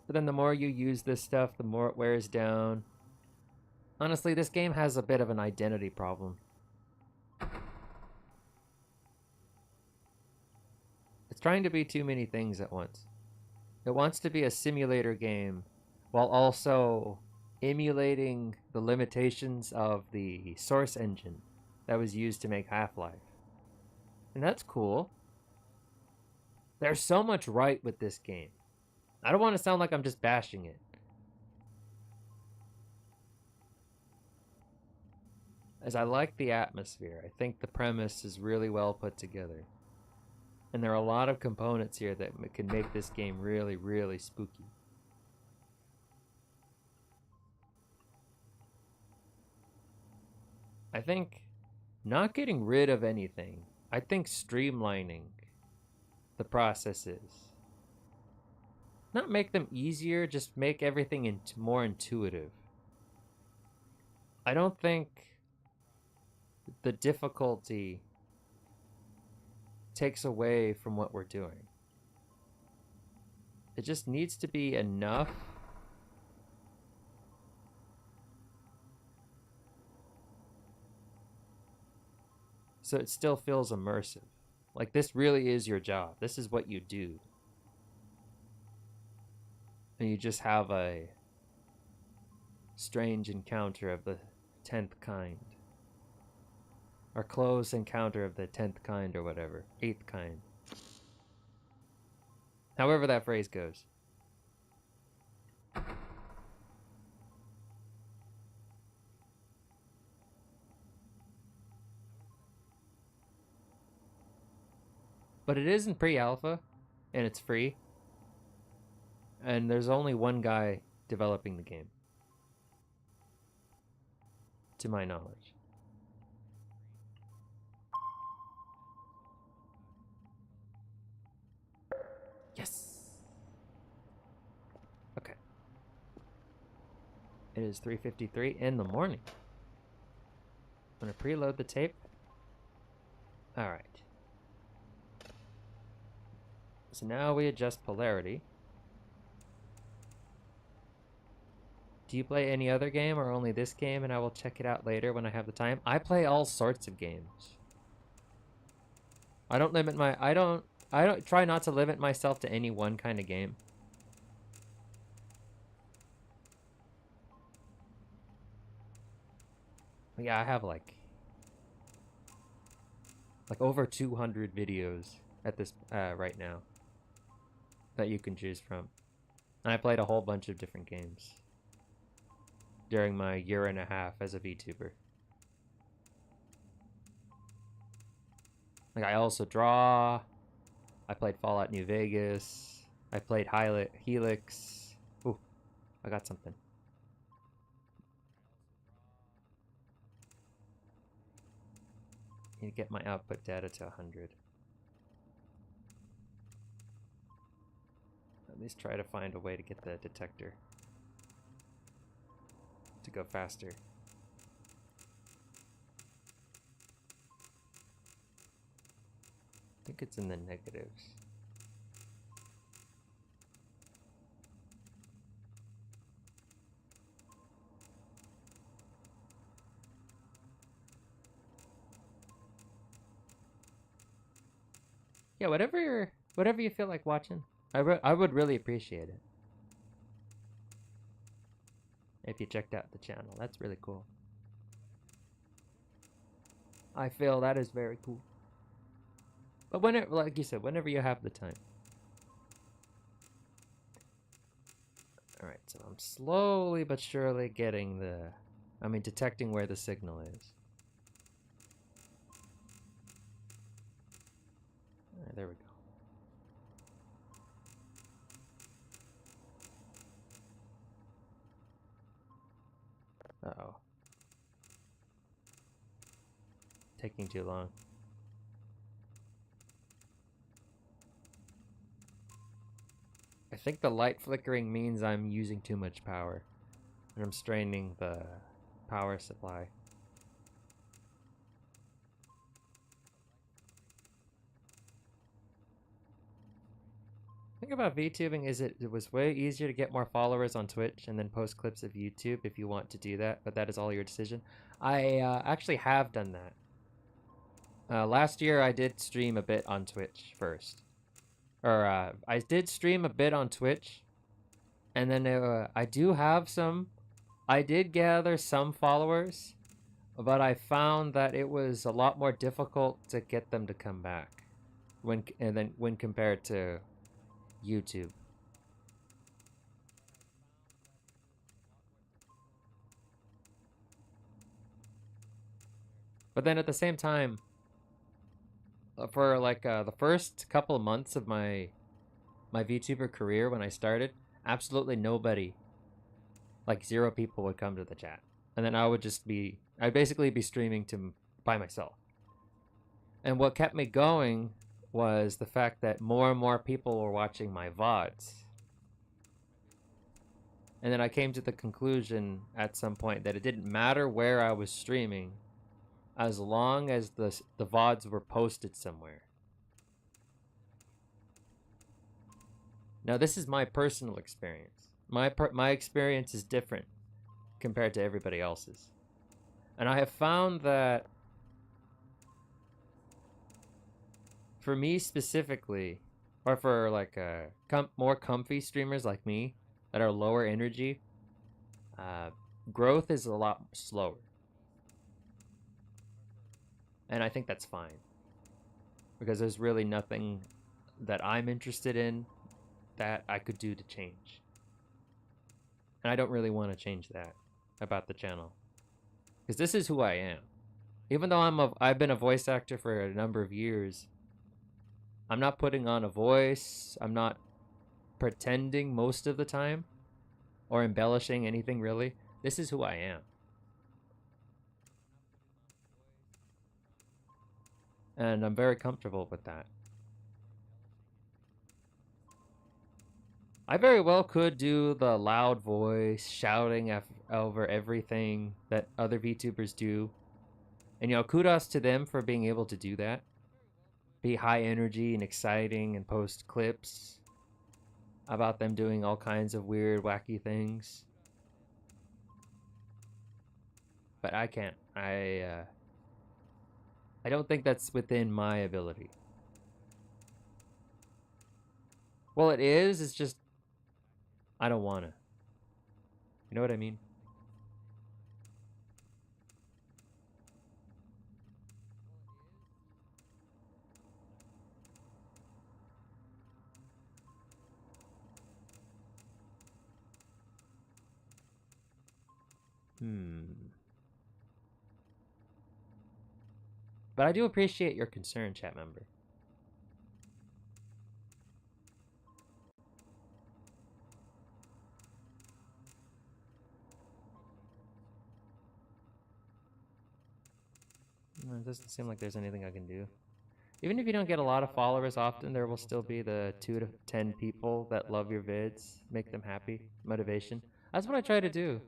But then the more you use this stuff, the more it wears down. Honestly, this game has a bit of an identity problem. It's trying to be too many things at once. It wants to be a simulator game while also emulating the limitations of the source engine that was used to make Half-Life. And that's cool. There's so much right with this game. I don't want to sound like I'm just bashing it. As I like the atmosphere, I think the premise is really well put together. And there are a lot of components here that can make this game really, really spooky. I think not getting rid of anything. I think streamlining the processes. Not make them easier, just make everything more intuitive. I don't think the difficulty takes away from what we're doing. It just needs to be enough so it still feels immersive. Like this really is your job. This is what you do. And you just have a strange encounter of the 10th kind. Or close encounter of the 10th kind or whatever. 8th kind. However that phrase goes. But it is in pre-alpha, and it's free. And there's only one guy developing the game, to my knowledge. Yes! Okay. It is 3:53 in the morning. I'm gonna preload the tape. Alright. So now we adjust polarity. Do you play any other game or only this game? And I will check it out later when I have the time. I play all sorts of games. I don't try not to limit myself to any one kind of game. Yeah, I have like over 200 videos at this right now that you can choose from. And I played a whole bunch of different games during my year and a half as a VTuber. Like, I also draw. I played Fallout New Vegas. I played Helix. Ooh, I got something. Need to get my output data to 100. At least try to find a way to get the detector to go faster. I think it's in the negatives. Yeah, whatever you feel like watching. I would really appreciate it if you checked out the channel. That's really cool. I feel that is very cool. But whenever, like you said, whenever you have the time. Alright, so I'm slowly but surely getting detecting where the signal is. Alright, there we go. Uh-oh. Taking too long. I think the light flickering means I'm using too much power. And I'm straining the power supply. The thing about VTubing is it was way easier to get more followers on Twitch and then post clips of YouTube if you want to do that, but that is all your decision. I actually have done that. Last year I did stream a bit on Twitch first. I did stream a bit on Twitch, and then I did gather some followers, but I found that it was a lot more difficult to get them to come back when compared to YouTube. But then at the same time, for like the first couple of months of my VTuber career when I started, absolutely nobody, like 0 people would come to the chat. And then I'd basically be streaming by myself. And what kept me going was the fact that more and more people were watching my VODs. And then I came to the conclusion at some point that it didn't matter where I was streaming as long as the VODs were posted somewhere. Now, this is my personal experience. My experience is different compared to everybody else's. And I have found that for me specifically, or for like more comfy streamers like me that are lower energy, growth is a lot slower. And I think that's fine, because there's really nothing that I'm interested in that I could do to change. And I don't really want to change that about the channel. Because this is who I am. Even though I've been a voice actor for a number of years, I'm not putting on a voice. I'm not pretending most of the time or embellishing anything really. This is who I am. And I'm very comfortable with that. I very well could do the loud voice, shouting over everything that other VTubers do. And, you know, kudos to them for being able to do that. Be high energy and exciting and post clips about them doing all kinds of weird, wacky things. But I can't. I don't think that's within my ability. Well, it is. It's just I don't want to. You know what I mean? But I do appreciate your concern, chat member. It doesn't seem like there's anything I can do. Even if you don't get a lot of followers often, there will still be the 2 to 10 people that love your vids, make them happy, motivation. That's what I try to do.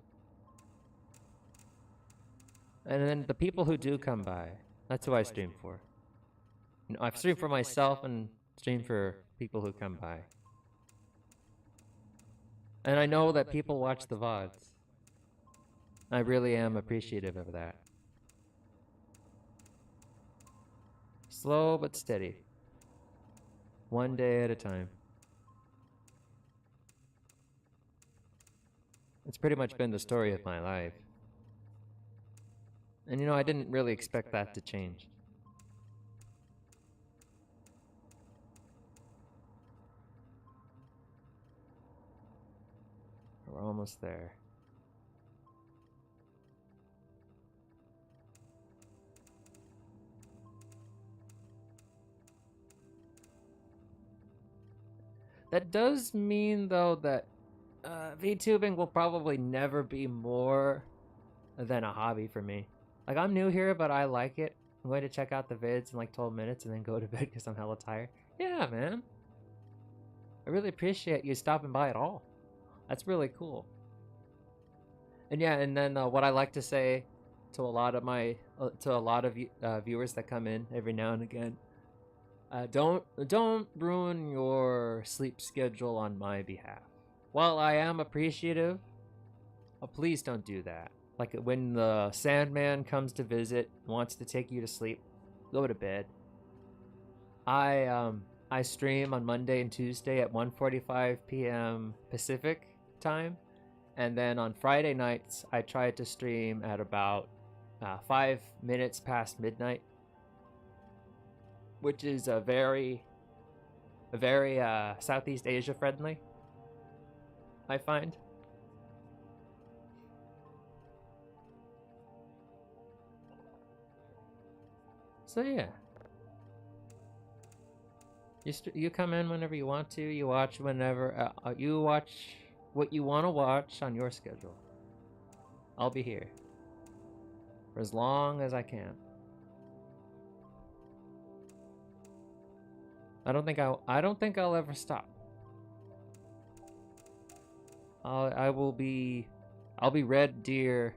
And then the people who do come by, that's who I stream for. You know, I stream for myself and stream for people who come by. And I know that people watch the VODs. I really am appreciative of that. Slow but steady. One day at a time. It's pretty much been the story of my life. And you know, I didn't really expect that to change. We're almost there. That does mean, though, that VTubing will probably never be more than a hobby for me. Like, I'm new here, but I like it. I'm going to check out the vids in like 12 minutes and then go to bed because I'm hella tired. Yeah, man. I really appreciate you stopping by at all. That's really cool. And yeah, and then what I like to say to a lot of my viewers that come in every now and again, don't ruin your sleep schedule on my behalf. While I am appreciative, please don't do that. Like when the Sandman comes to visit, wants to take you to sleep, go to bed. I stream on Monday and Tuesday at 1:45 p.m. Pacific time, and then on Friday nights I try to stream at about 5 minutes past midnight, which is a very Southeast Asia friendly, I find. So yeah, you come in whenever you want to. You watch whenever you watch what you want to watch on your schedule. I'll be here for as long as I can. I don't think I'll ever stop. I'll be Red Deer.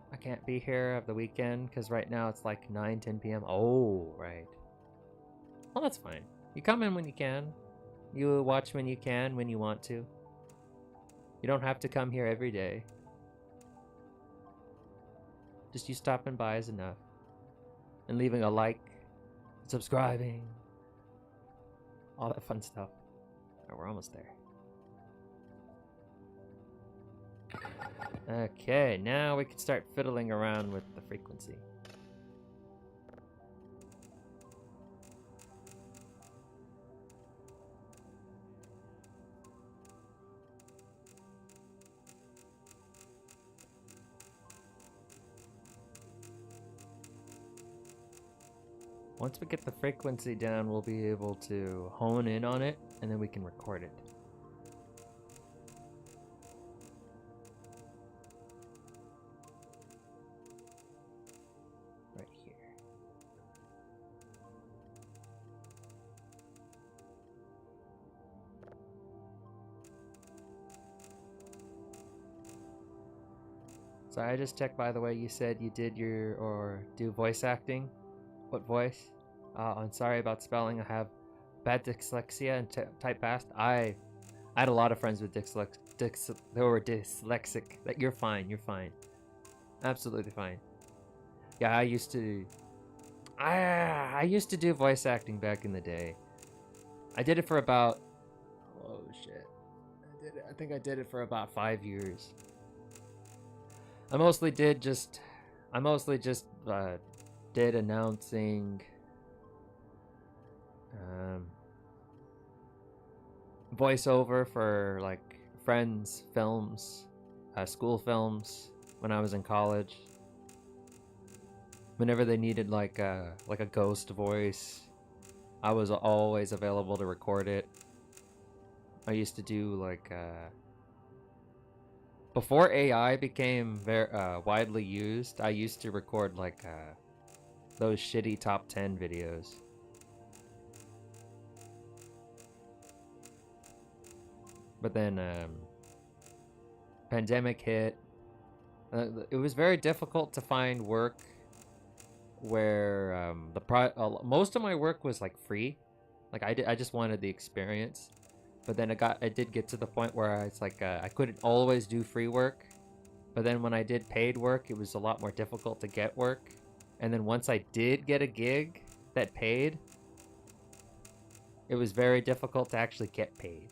I can't be here at the weekend because right now it's like 9-10 p.m. Oh, right. Well, that's fine. You come in when you can. You watch when you can, when you want to. You don't have to come here every day. Just you stopping by is enough. And leaving a like, subscribing, all that fun stuff. Oh, we're almost there. Okay, now we can start fiddling around with the frequency. Once we get the frequency down, we'll be able to hone in on it, and then we can record it. Right here. So I just checked, by the way, you said you did do voice acting. What voice? I'm sorry about spelling. I have bad dyslexia and type fast. I had a lot of friends with who were dyslexic. You're fine. You're fine. Absolutely fine. Yeah, I used to do voice acting back in the day. I did it for about, oh shit. I think I did it for about 5 years. I mostly just did announcing, voiceover for like friends' films, school films when I was in college. Whenever they needed like a ghost voice, I was always available to record it. I used to do like before AI became very widely used, I used to record like those shitty top 10 videos. But then pandemic hit. It was very difficult to find work where most of my work was like free. Like I just wanted the experience. But then it did get to the point where it's like I couldn't always do free work. But then when I did paid work, it was a lot more difficult to get work. And then once I did get a gig that paid, it was very difficult to actually get paid.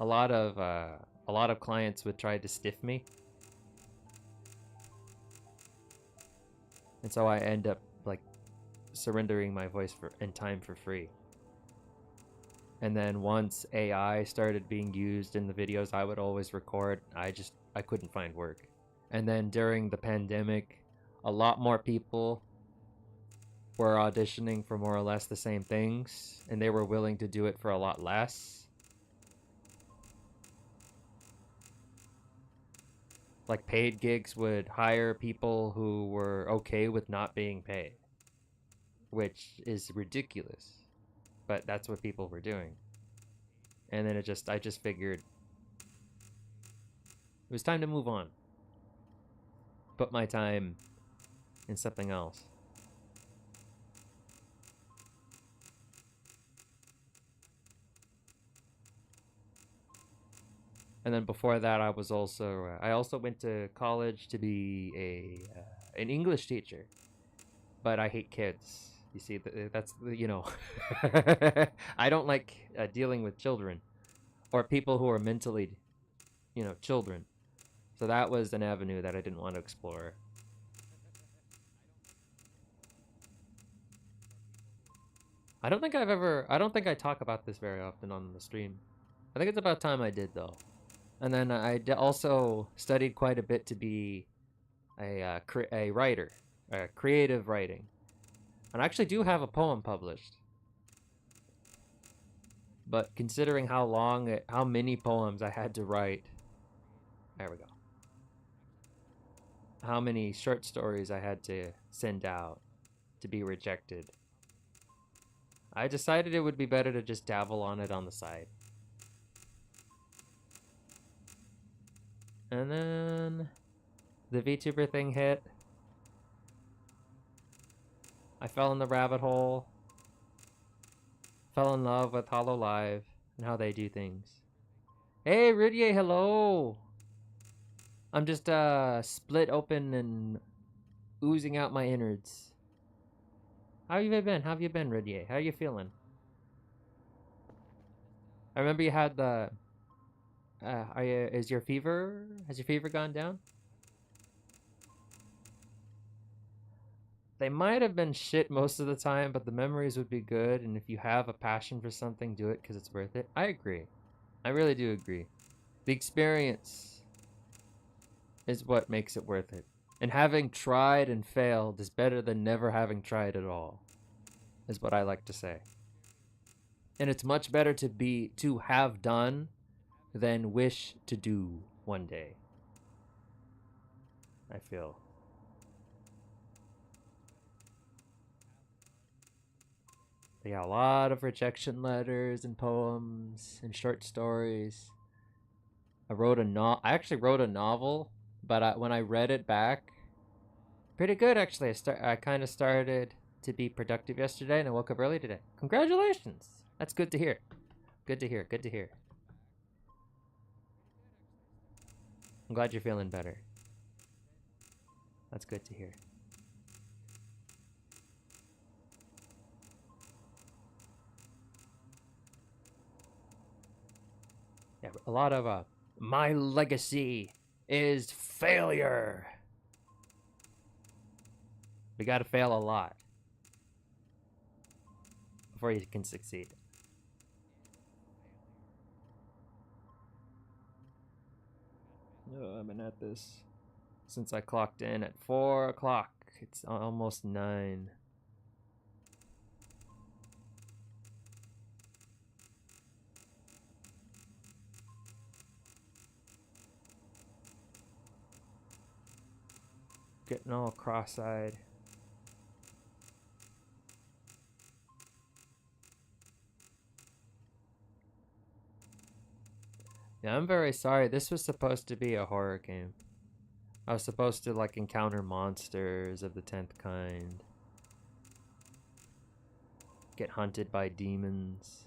A lot of clients would try to stiff me. And so I end up like surrendering my voice and time for free. And then once AI started being used in the videos I would always record, I couldn't find work. And then during the pandemic, a lot more people were auditioning for more or less the same things, and they were willing to do it for a lot less. Like paid gigs would hire people who were okay with not being paid, which is ridiculous. But that's what people were doing. And then I just figured it was time to move on. Put my time in something else. And then before that, I also went to college to be an English teacher, but I hate kids. You see, that's I don't like dealing with children or people who are mentally, children. So that was an avenue that I didn't want to explore. I don't think I talk about this very often on the stream. I think it's about time I did, though. And then I also studied quite a bit to be a writer, creative writing. And I actually do have a poem published. But considering how many poems I had to write, there we go. How many short stories I had to send out to be rejected, I decided it would be better to just dabble on it on the side. And then the VTuber thing hit. I fell in the rabbit hole. Fell in love with HoloLive and how they do things. Hey, Rudier, hello! I'm just split open and oozing out my innards. How have you been? How have you been, Rudier? How are you feeling? I remember you had the... has your fever gone down? They might have been shit most of the time, but the memories would be good, and if you have a passion for something, do it because it's worth it. I agree. I really do agree. The experience is what makes it worth it. And having tried and failed is better than never having tried at all. is what I like to say. And it's much better to have done than wish to do one day, I feel. But yeah, a lot of rejection letters and poems and short stories. I actually wrote a novel, but when I read it back, pretty good actually. I kind of started to be productive yesterday, and I woke up early today. Congratulations! That's good to hear. Good to hear. Good to hear. I'm glad you're feeling better. That's good to hear. Yeah, a lot of my legacy is failure. We gotta fail a lot before you can succeed. I've been at this since I clocked in at 4 o'clock. It's almost 9. Getting all cross-eyed. Yeah, I'm very sorry. This was supposed to be a horror game. I was supposed to like encounter monsters of the 10th kind. Get hunted by demons.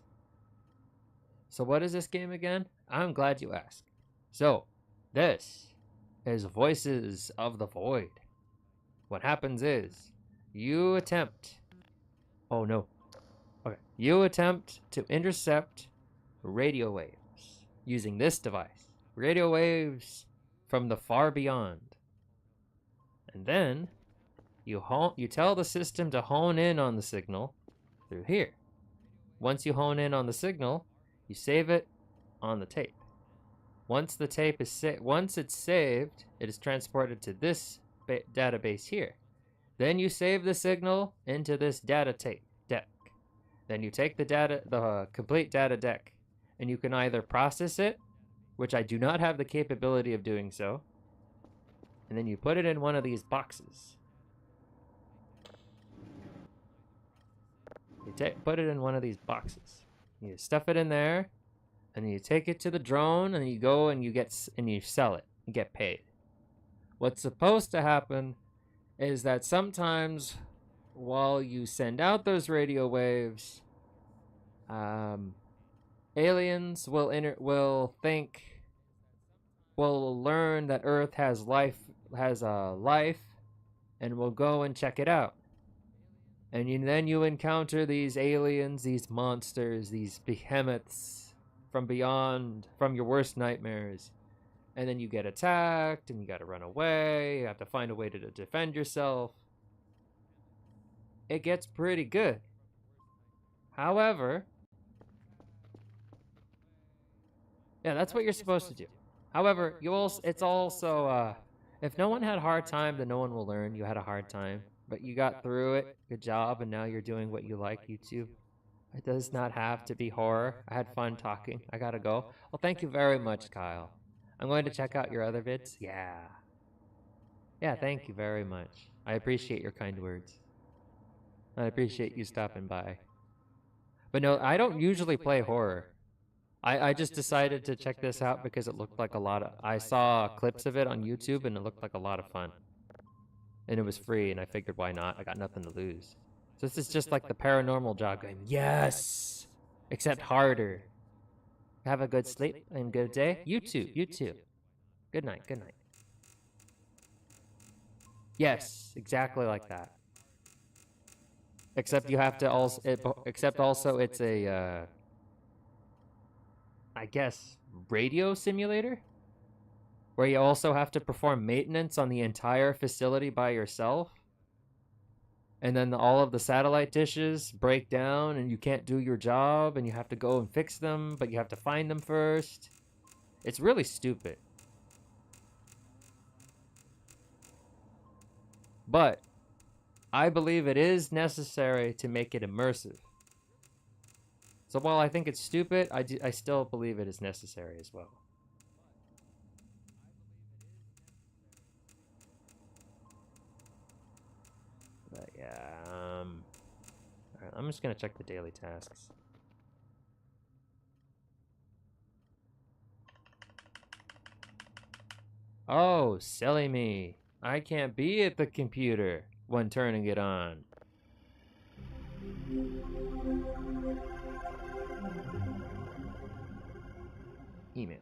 So what is this game again? I'm glad you asked. So, this is Voices of the Void. What happens is, you attempt... Oh no. Okay. You attempt to intercept radio waves using this device. Radio waves from the far beyond. And then you tell the system to hone in on the signal through here. Once you hone in on the signal, you save it on the tape. Once the tape is once it's saved, it is transported to this database here. Then you save the signal into this data tape deck. Then you take the complete data deck, and you can either process it, which I do not have the capability of doing so, and then you put it in one of these boxes. You put it in one of these boxes. You stuff it in there, and then you take it to the drone, and you go and you sell it. You get paid. What's supposed to happen is that sometimes while you send out those radio waves, aliens will learn that Earth has a life, and will go and check it out. And then you encounter these aliens, these monsters, these behemoths from beyond, from your worst nightmares. And then you get attacked, and you gotta run away. You have to find a way to defend yourself. It gets pretty good. However, yeah, that's what you're supposed to do. However, it's also, if no one had a hard time, then no one will learn you had a hard time. But you got through it. Good job, and now you're doing what you like, YouTube. It does not have to be horror. I had fun talking. I gotta go. Well, thank you very much, Kyle. I'm going to check out your other vids. Yeah. Yeah, thank you very much. I appreciate your kind words. I appreciate you stopping by. But no, I don't usually play horror. I just decided to check this out because it looked like I saw clips of it on YouTube, and it looked like a lot of fun. And it was free, and I figured why not? I got nothing to lose. So this is just like the paranormal job game. Yes! Except harder. Have a good sleep and good day. You too. You too. Good night. Good night. Yes, exactly like that. Except you have to also. Except also, it's a. I guess radio simulator, where you also have to perform maintenance on the entire facility by yourself. And then all of the satellite dishes break down, and you can't do your job, and you have to go and fix them, but you have to find them first. It's really stupid. But I believe it is necessary to make it immersive. So while I think it's stupid, I still believe it is necessary as well. But yeah, alright, I'm just gonna check the daily tasks. Oh, silly me. I can't be at the computer when turning it on. Email.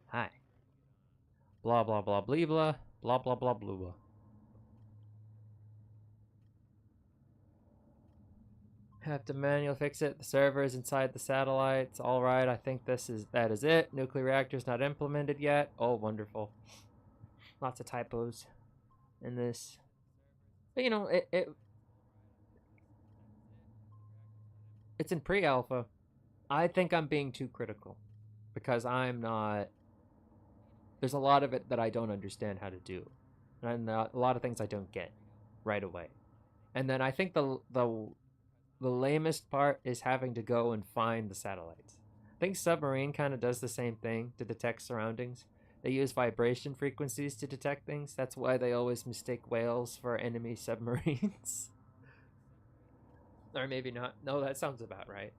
Hi. Blah blah blah blah blah blah blah blah blah blah. Have to manually fix it. The server is inside the satellites. All right, I think that is it. Nuclear reactor's not implemented yet. Oh, wonderful. Lots of typos in this. But you know, it's in pre-alpha. I think I'm being too critical because I'm not. There's a lot of it that I don't understand how to do, and a lot of things I don't get right away. And then I think the lamest part is having to go and find the satellites. I think submarine kind of does the same thing to detect surroundings. They use vibration frequencies to detect things. That's why they always mistake whales for enemy submarines. Or maybe not. No, that sounds about right.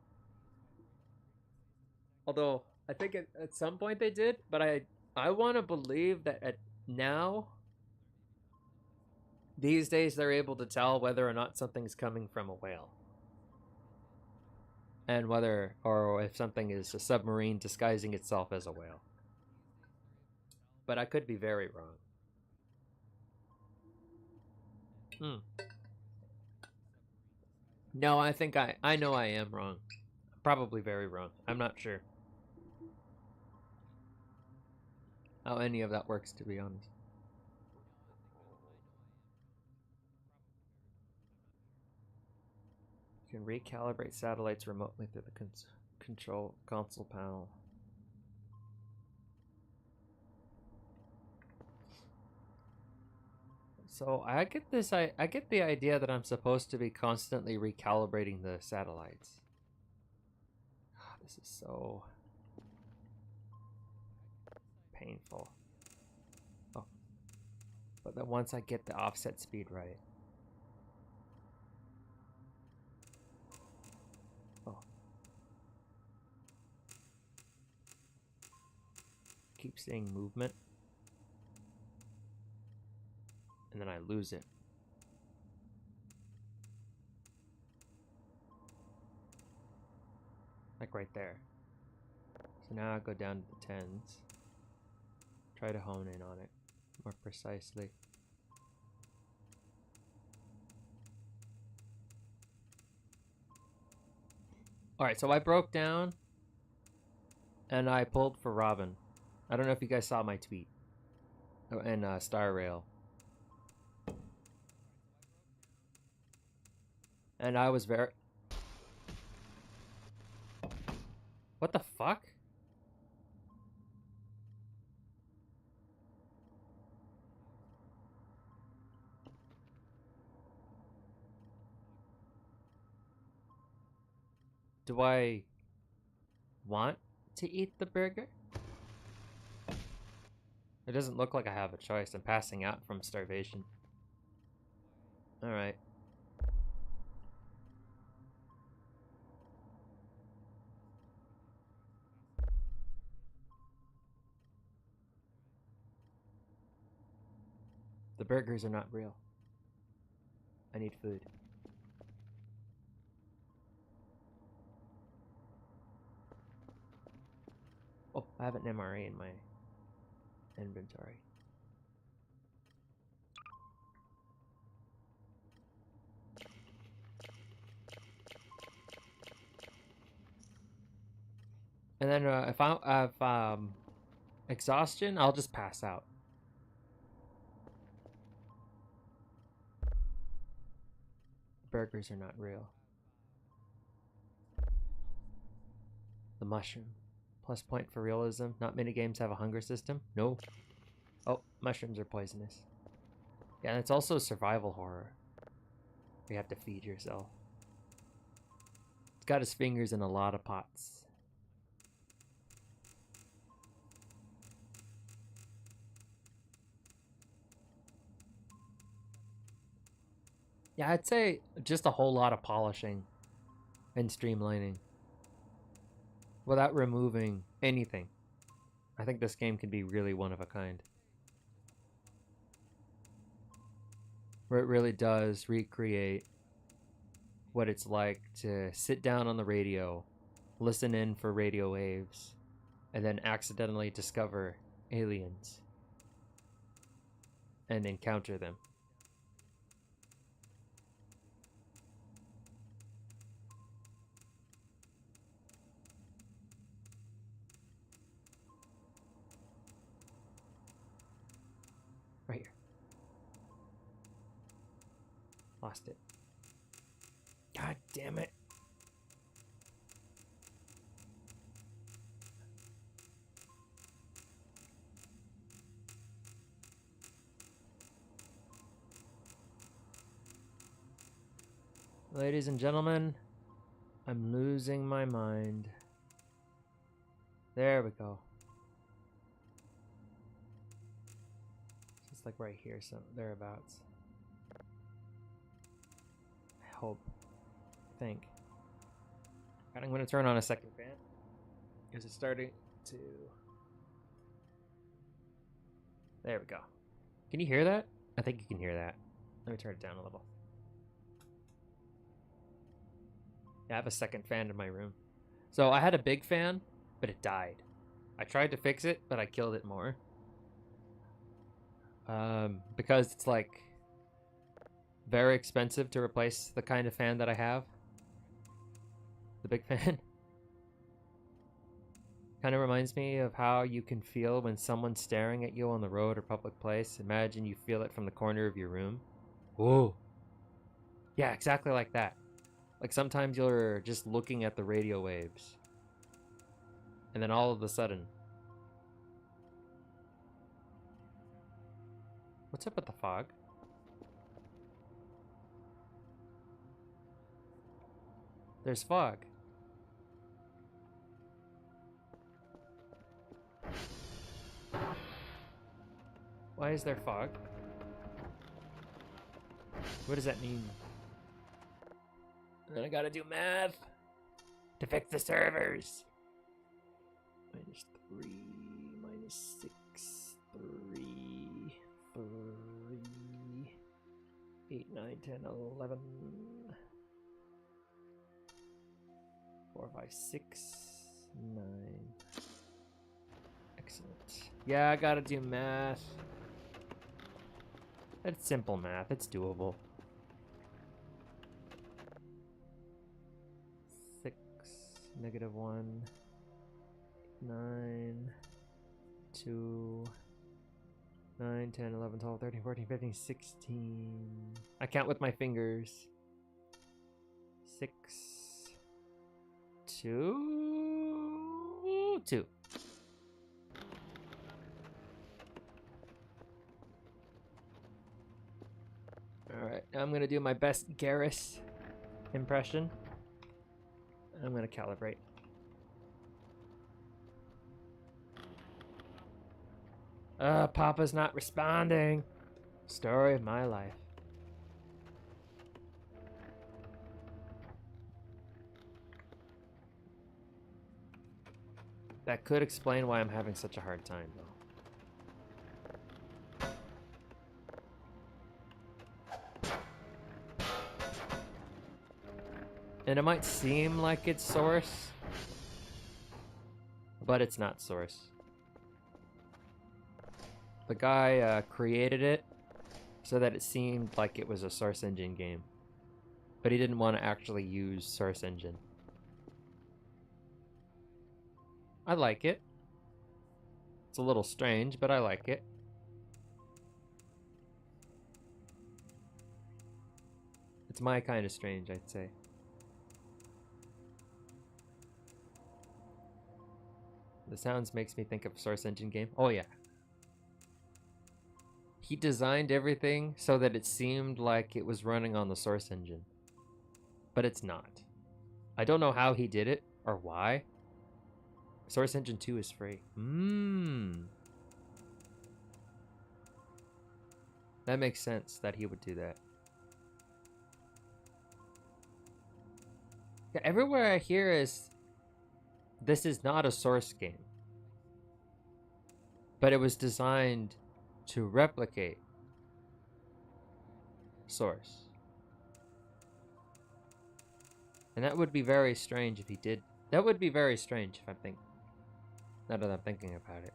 Although I think at some point they did, but I want to believe that now these days they're able to tell whether or not something's coming from a whale. And whether or if something is a submarine disguising itself as a whale. But I could be very wrong. No, I think I know I am wrong. Probably very wrong. I'm not sure how any of that works, to be honest. You can recalibrate satellites remotely through the control console panel. So I get this. I get the idea that I'm supposed to be constantly recalibrating the satellites. This is so painful. Oh, but then once I get the offset speed right. Oh, keep seeing movement. And then I lose it. Like right there. So now I go down to the 10s. Try to hone in on it more precisely. Alright, so I broke down and I pulled for Robin. I don't know if you guys saw my tweet. And Star Rail. And I was very... What the fuck? Do I want to eat the burger? It doesn't look like I have a choice. I'm passing out from starvation. Alright. The burgers are not real. I need food. Oh, I have an MRE in my inventory. And then if I have exhaustion, I'll just pass out. Burgers are not real. The mushroom. Plus point for realism. Not many games have a hunger system. No. Oh, mushrooms are poisonous. Yeah, and it's also survival horror. You have to feed yourself. It's got his fingers in a lot of pots. Yeah, I'd say just a whole lot of polishing and streamlining without removing anything. I think this game can be really one of a kind. Where it really does recreate what it's like to sit down on the radio, listen in for radio waves, and then accidentally discover aliens and encounter them. Right here. Lost it. God damn it. Ladies and gentlemen, I'm losing my mind. There we go. Just like right here, so thereabouts. I hope. Think. And I'm going to turn on a second fan because it's starting to. There we go. Can you hear that? I think you can hear that. Let me turn it down a little. Yeah, I have a second fan in my room. So I had a big fan, but it died. I tried to fix it, but I killed it more. Because it's like very expensive to replace the kind of fan that I have. The big fan. Kind of reminds me of how you can feel when someone's staring at you on the road or public place. Imagine you feel it from the corner of your room. Whoa. Yeah, exactly like that. Like sometimes you're just looking at the radio waves. And then all of a sudden. What's up with the fog? There's fog. Why is there fog? What does that mean? And then I gotta do math to fix the servers. -3, -6, 3, 3, 8, 9, 10, 11, 4, 5, 6, 9. Excellent. Yeah, I gotta do math. It's simple math. It's doable. 6, -1, 9, 2, 9, 10, 11, 12, 13, 14, 15, 16. I count with my fingers. 6, 2, 2. Alright, now I'm going to do my best Garrus impression. And I'm going to calibrate. Papa's not responding. Story of my life. That could explain why I'm having such a hard time, though. And it might seem like it's source, but it's not source. The guy created it so that it seemed like it was a Source Engine game, but he didn't want to actually use Source Engine. I like it. It's a little strange, but I like it. It's my kind of strange, I'd say. The sounds makes me think of Source Engine game. Oh yeah. he designed everything so that it seemed like it was running on the source engine. But it's not. I don't know how he did it or why. Source Engine 2 is free. That makes sense that he would do that. Yeah, everywhere I hear is this is not a source game. But it was designed to replicate source. And that would be very strange if he did. That would be very strange if now that I'm thinking about it.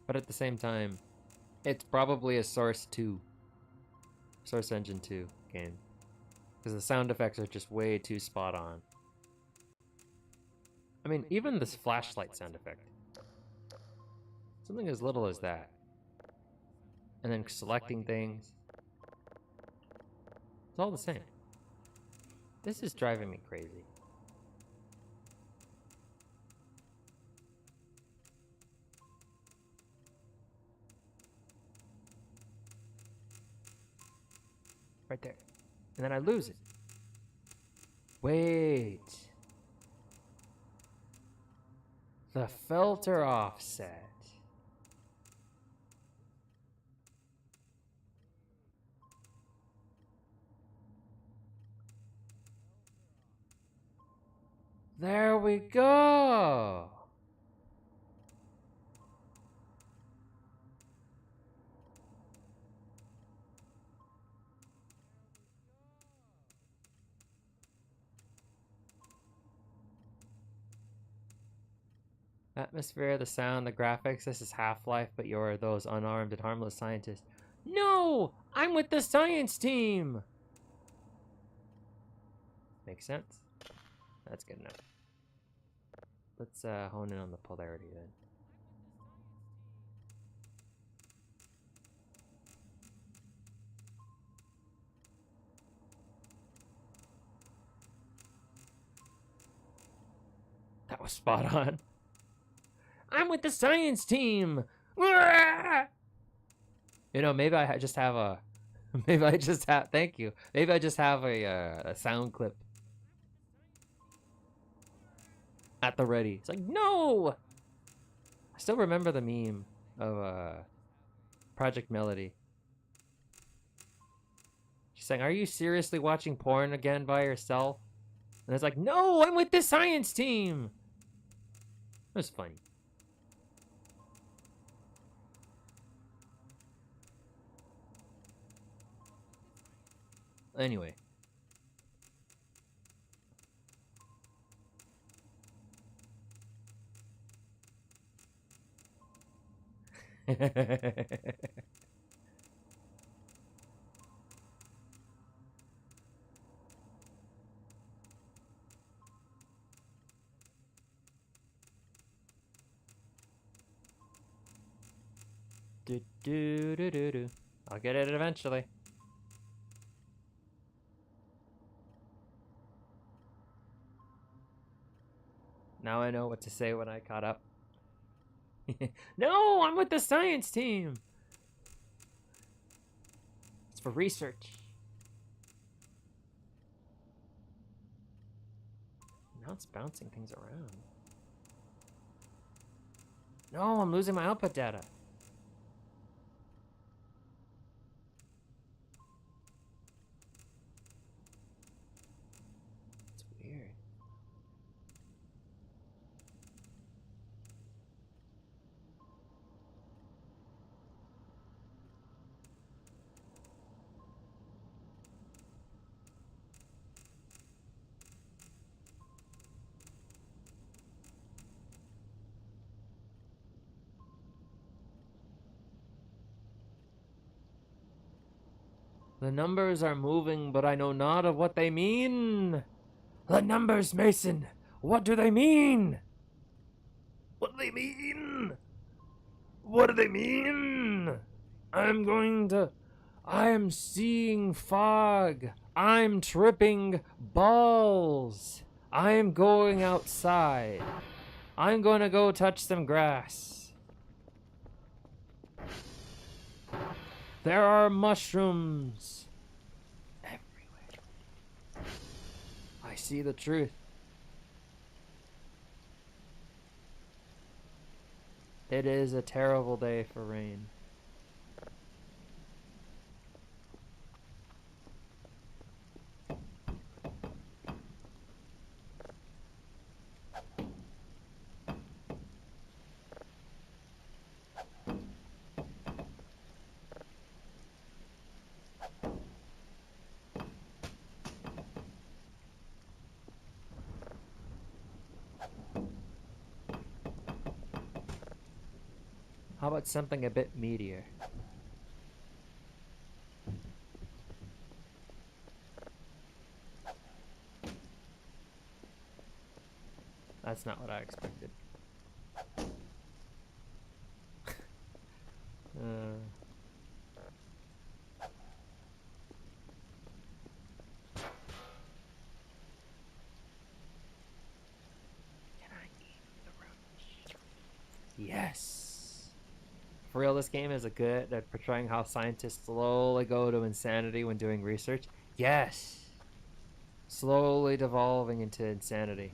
But at the same time, it's probably a Source Engine 2 game. Because the sound effects are just way too spot on. I mean, even this flashlight sound effect. Something as little as that. And then selecting things. It's all the same. This is driving me crazy. Right there. And then I lose it. Wait. The filter offset. There we go. Atmosphere, the sound, the graphics. This is Half-Life, but you're those unarmed and harmless scientists. No! I'm with the science team! Makes sense. That's good enough. Let's hone in on the polarity then. That was spot on. I'm with the science team! You know, maybe I just have a... Maybe I just have... Thank you. Maybe I just have a sound clip at the ready. It's like, no! I still remember the meme of Project Melody. She's saying, are you seriously watching porn again by yourself? And it's like, no, I'm with the science team! It was funny. Anyway. Do. I'll get it eventually. Now I know what to say when I caught up. No, I'm with the science team. It's for research. Now it's bouncing things around. No, I'm losing my output data. It's weird. The numbers are moving, but I know not of what they mean. The numbers, Mason. What do they mean? What do they mean? What do they mean? I am seeing fog. I'm tripping balls. I am going outside. I'm going to go touch some grass. There are mushrooms everywhere. I see the truth. It is a terrible day for rain. How about something a bit meatier? That's not what I expected. uh, Can I eat the roach? Yes! For real, this game is good at portraying how scientists slowly go to insanity when doing research. Yes! Slowly devolving into insanity.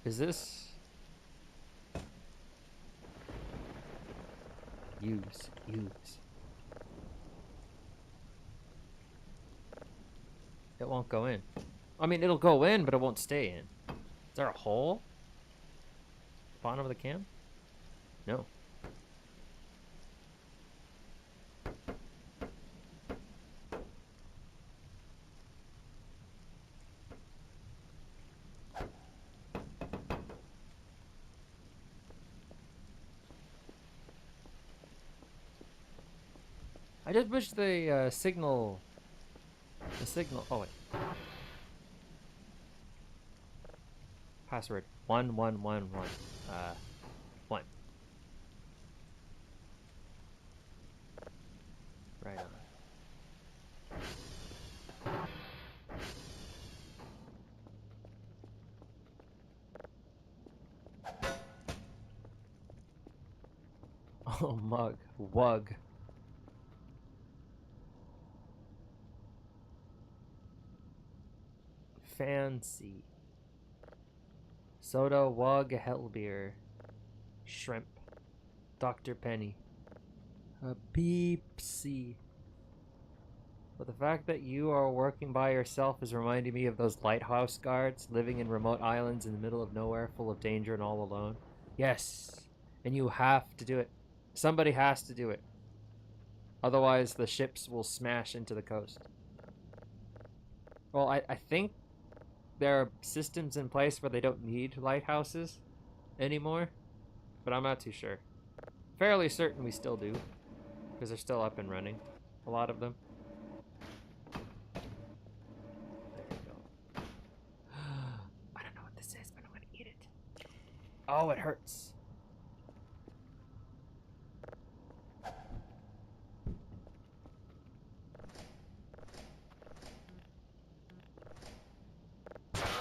Is this... Use. It won't go in. I mean, it'll go in, but it won't stay in. Is there a hole? Bottom of the can? No. I just wish the signal... The signal... Oh, wait. Password 1111. 1. Right on. Oh, mug. Wug. Fancy. Soda, wug, hellbeer. Shrimp. Dr. Penny. A Beepsy. But the fact that you are working by yourself is reminding me of those lighthouse guards living in remote islands in the middle of nowhere, full of danger and all alone. Yes, and you have to do it. Somebody has to do it. Otherwise, the ships will smash into the coast. Well, I think there are systems in place where they don't need lighthouses anymore, but I'm not too sure. Fairly certain we still do, because they're still up and running, a lot of them. There you go. I don't know what this is, but I'm gonna eat it. Oh, it hurts.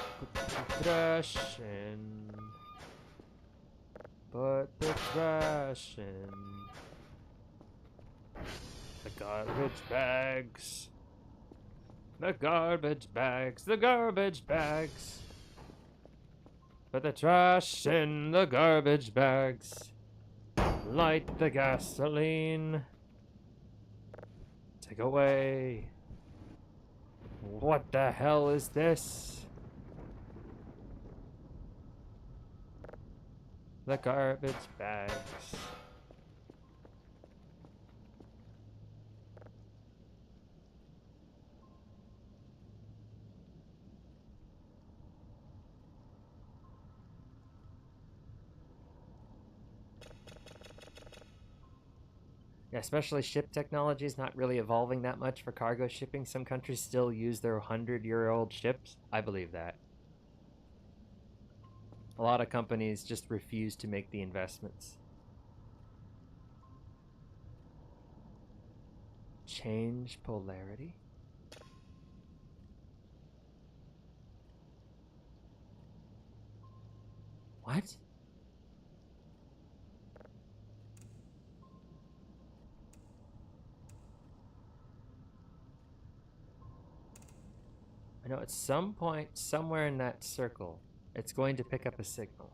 Put the trash in. Put the trash in. The garbage bags. The garbage bags. The garbage bags. Put the trash in the garbage bags. Light the gasoline. Take away. What the hell is this? The garbage bags. Yeah, especially ship technology is not really evolving that much for cargo shipping. Some countries still use their 100-year-old ships. I believe that. A lot of companies just refuse to make the investments. Change polarity? What? I know at some point, somewhere in that circle, it's going to pick up a signal.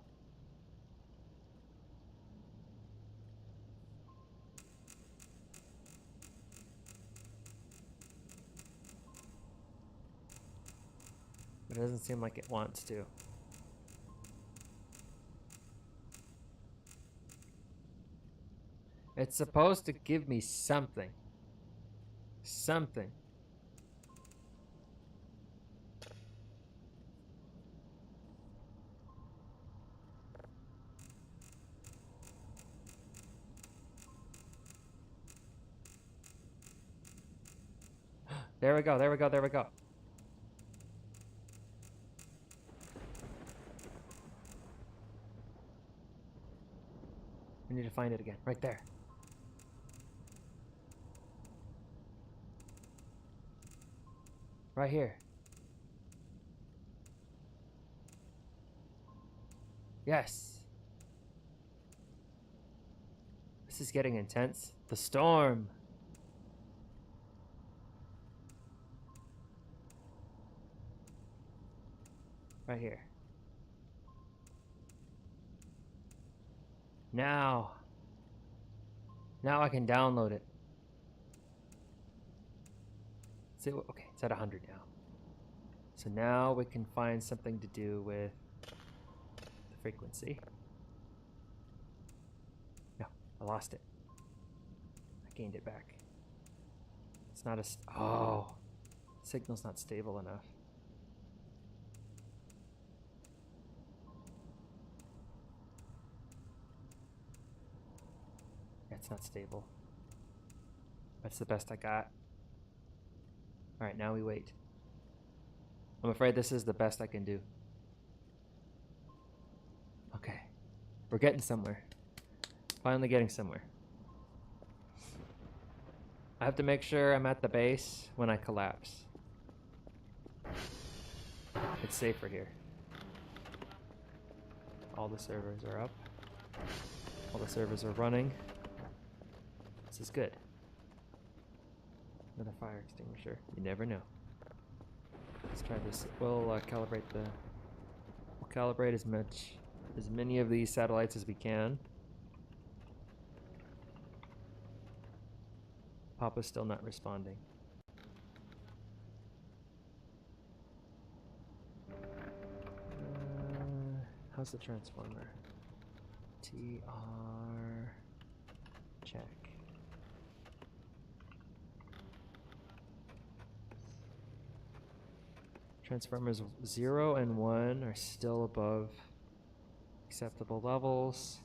But it doesn't seem like it wants to. It's supposed to give me something. Something. There we go, there we go, there we go. We need to find it again. Right there. Right here. Yes. This is getting intense. The storm. Right here. Now I can download it. See, okay, it's at 100 now. So now we can find something to do with the frequency. No, I lost it. I gained it back. It's not a... Oh, signal's not stable enough. It's not stable. That's the best I got. Alright, now we wait. I'm afraid this is the best I can do. Okay. We're getting somewhere. Finally getting somewhere. I have to make sure I'm at the base when I collapse. It's safer here. All the servers are up. All the servers are running. This is good. Another fire extinguisher. You never know. Let's try this. We'll calibrate the... We'll calibrate as many of these satellites as we can. Papa's still not responding. How's the transformer? TR... Check. Transformers 0 and 1 are still above acceptable levels.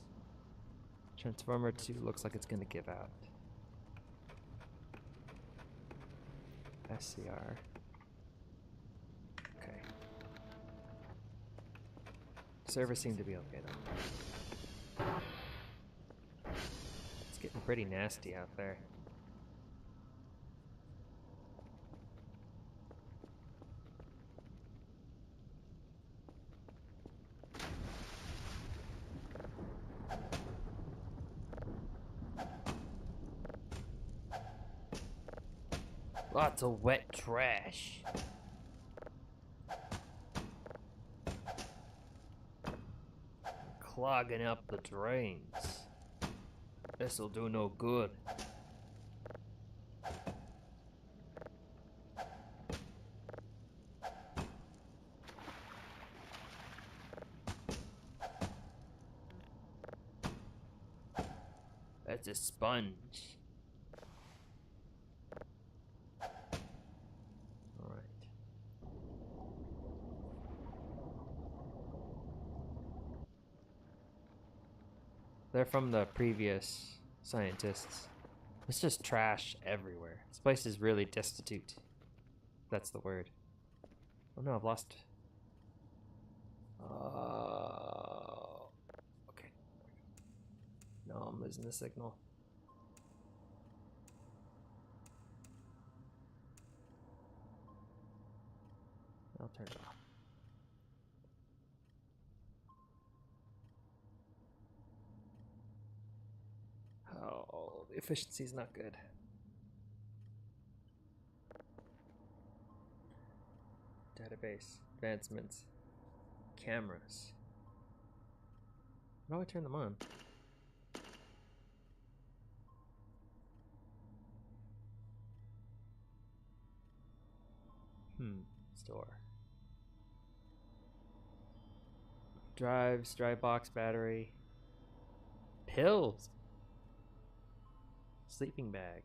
Transformer 2 looks like it's going to give out. SCR. Okay. Servers seem to be okay though. It's getting pretty nasty out there. Lots of wet trash. Clogging up the drains. This'll do no good. That's a sponge. They're from the previous scientists. It's just trash everywhere. This place is really destitute. That's the word. Oh no, I've lost... Okay. No, I'm losing the signal. I'll turn it off. Oh, the efficiency is not good. Database, advancements, cameras. How do I turn them on? Store. Drives, dry box battery. Pills. Sleeping bag.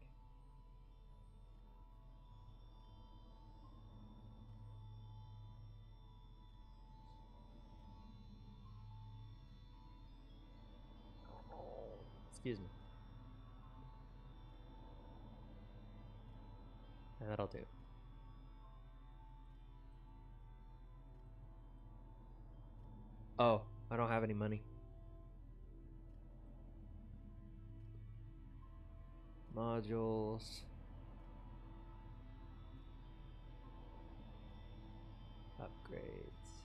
Excuse me. That'll do. Oh, I don't have any money. Modules. Upgrades.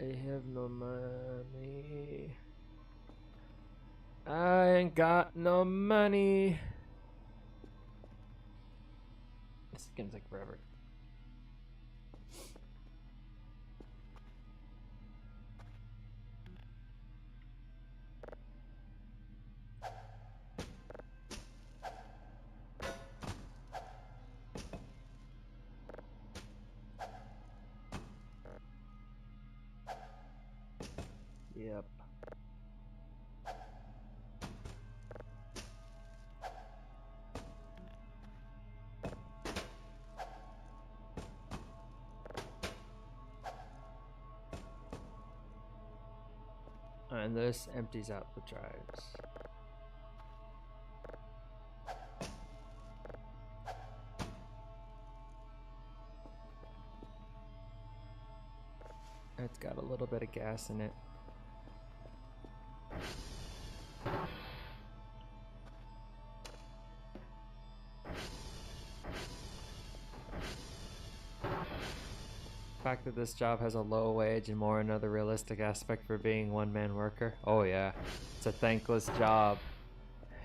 I have no money. I ain't got no money. This is gonna take forever. Yep. And this empties out the drives. It's got a little bit of gas in it. The fact that this job has a low wage and more another realistic aspect for being one-man worker. Oh yeah, it's a thankless job,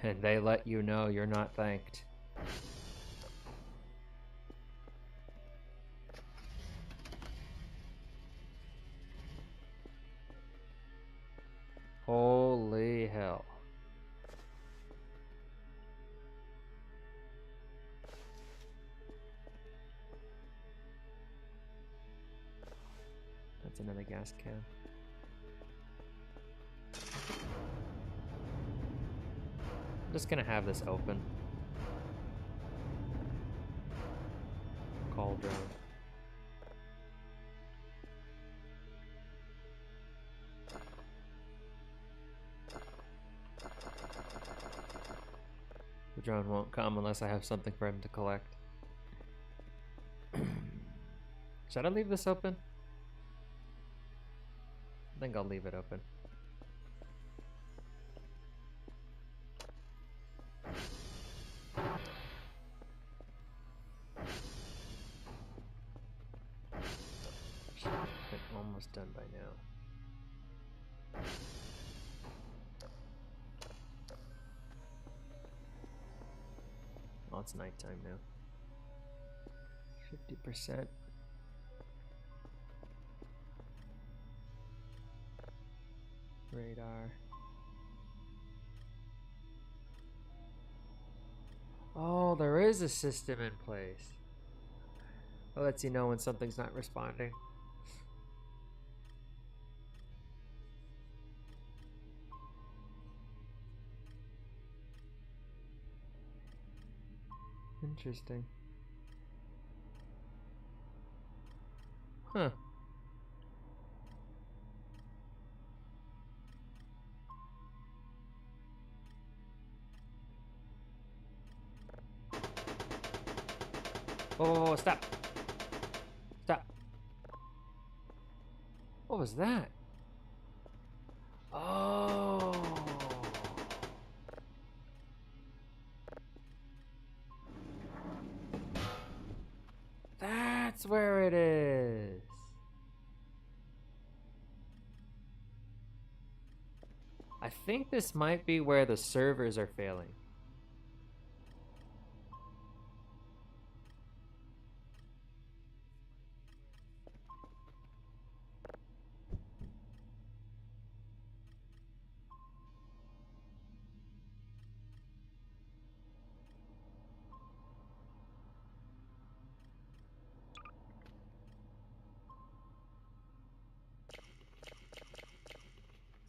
and they let you know you're not thanked. Holy hell. That's another gas can. I'm just gonna have this open. Cauldron. The drone won't come unless I have something for him to collect. Should I leave this open? I think I'll leave it open. I'm almost done by now. Oh, it's nighttime now. 50%. Radar. Oh, there is a system in place. It lets you know when something's not responding. Interesting. Huh. Oh, stop. Stop. What was that? Oh. That's where it is. I think this might be where the servers are failing.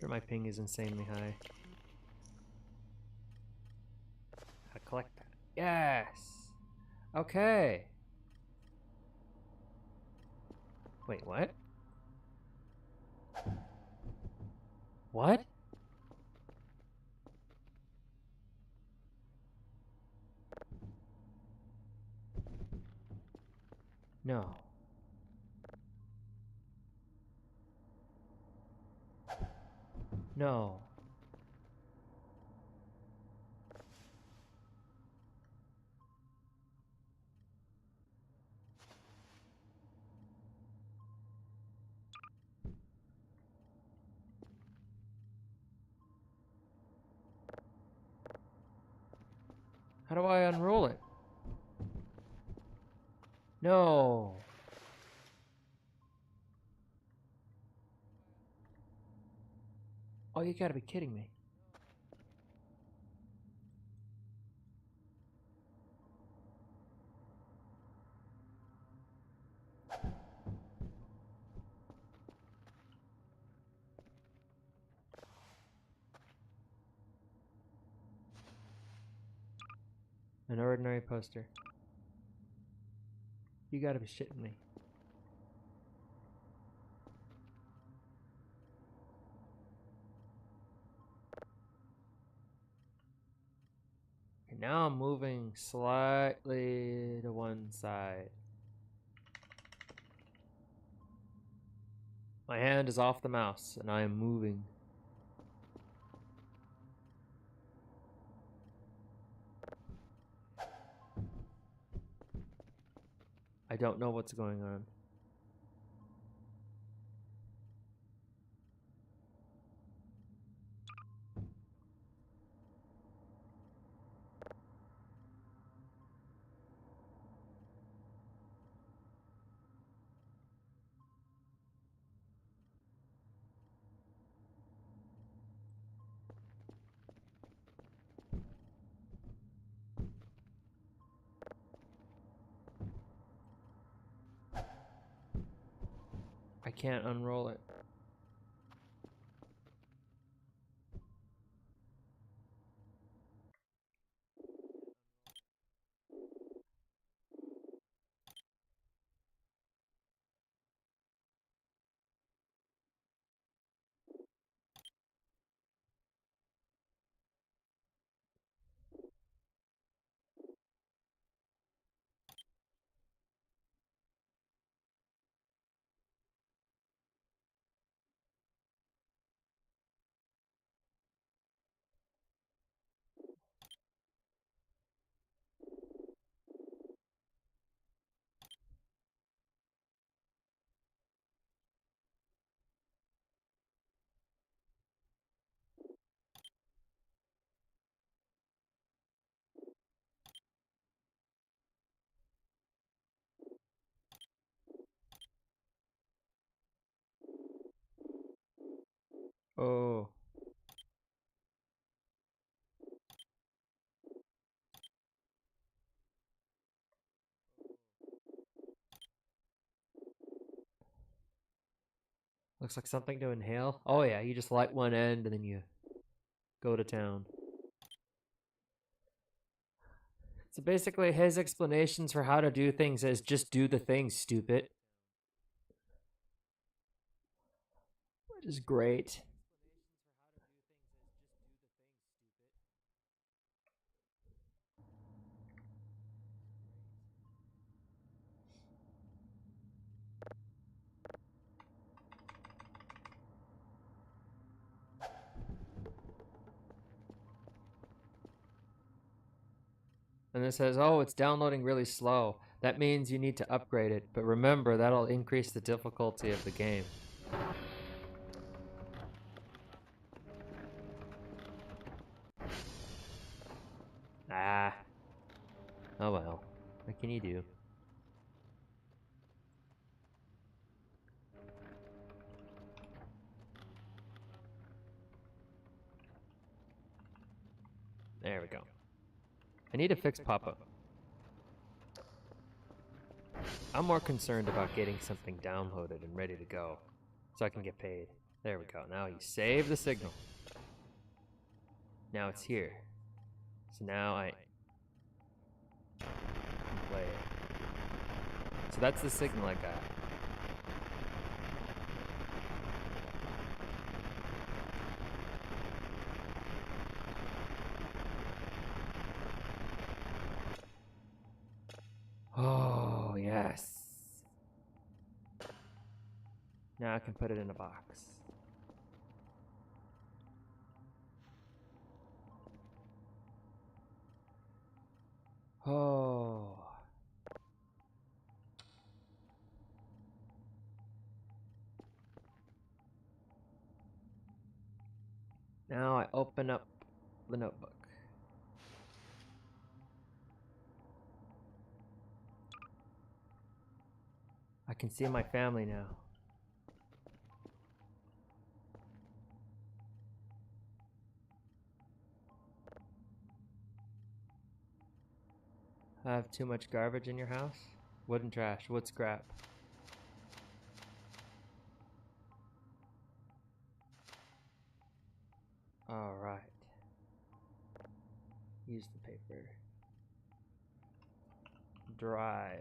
Or my ping is insanely high. I collect that. Yes. Okay. Wait, what? What? No. No. How do I unroll it? No. Oh, you gotta be kidding me. An ordinary poster. You gotta be shitting me. Okay, now I'm moving slightly to one side. My hand is off the mouse and I am moving. I don't know what's going on. I can't unroll it. Oh. Looks like something to inhale. Oh yeah, you just light one end and then you go to town. So basically his explanations for how to do things is just do the thing, stupid. Which is great. And it says, oh, it's downloading really slow. That means you need to upgrade it. But remember, that'll increase the difficulty of the game. Ah. Oh well. What can you do? There we go. I need to fix Papa. I'm more concerned about getting something downloaded and ready to go, so I can get paid. There we go. Now you save the signal. Now it's here. So now I can play it. So that's the signal I got. Oh, yes. Now I can put it in a box. Oh. Now I open up the notebook. I can see my family now. Have too much garbage in your house? Wood and trash, wood scrap. Alright. Use the paper. Drive.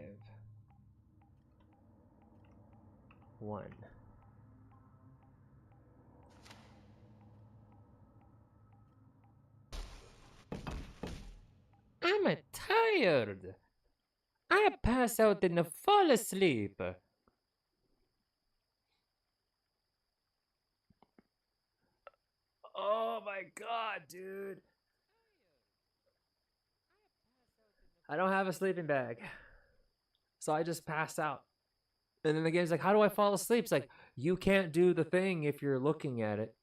1. I'm tired. I pass out and fall asleep. Oh my god, dude. I don't have a sleeping bag. So I just pass out. And then the game's like, how do I fall asleep? It's like, you can't do the thing if you're looking at it.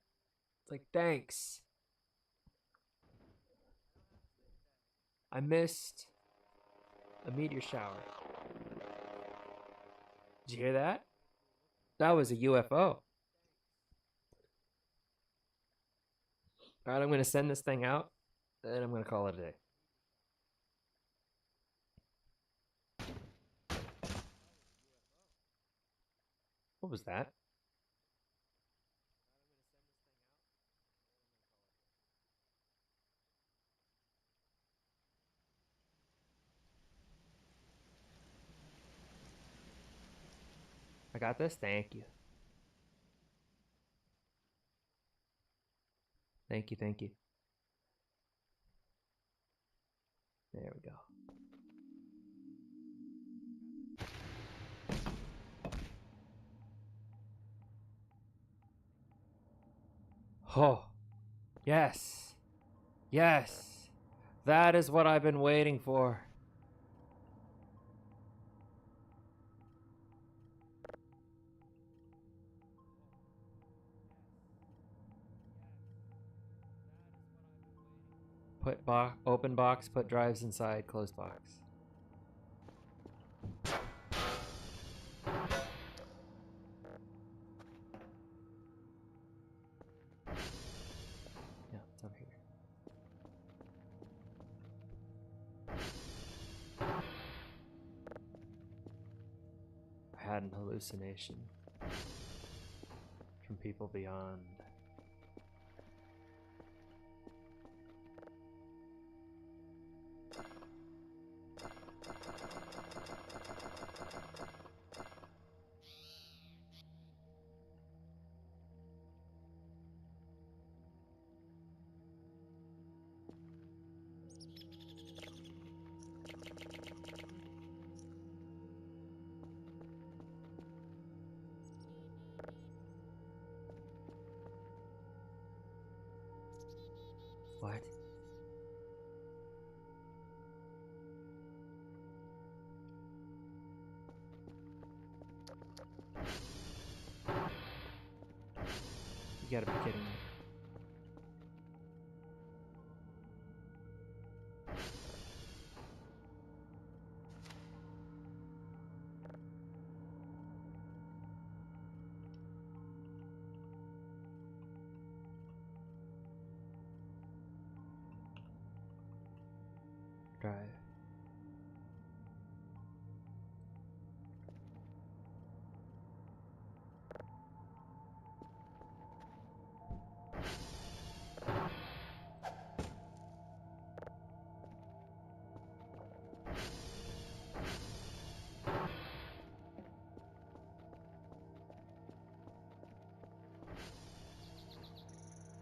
It's like, thanks. I missed a meteor shower. Did you hear that? That was a UFO. All right, I'm going to send this thing out, and I'm going to call it a day. What was that? I got this? Thank you. Thank you, thank you. There we go. Oh, yes. Yes. That is what I've been waiting for. Put open box, put drives inside, closed box. Yeah, it's over here. I had an hallucination from people beyond. What? gotta be kidding me. Drive.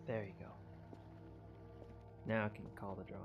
There you go. Now I can call the drone.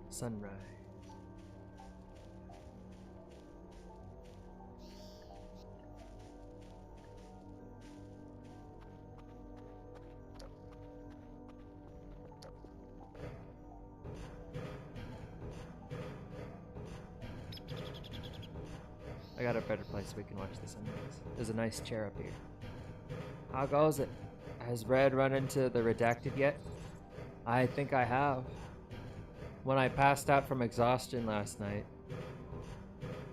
Sunrise. I got a better place we can watch the sunrise. There's a nice chair up here. How goes it? Has Red run into the redacted yet? I think I have. When I passed out from exhaustion last night,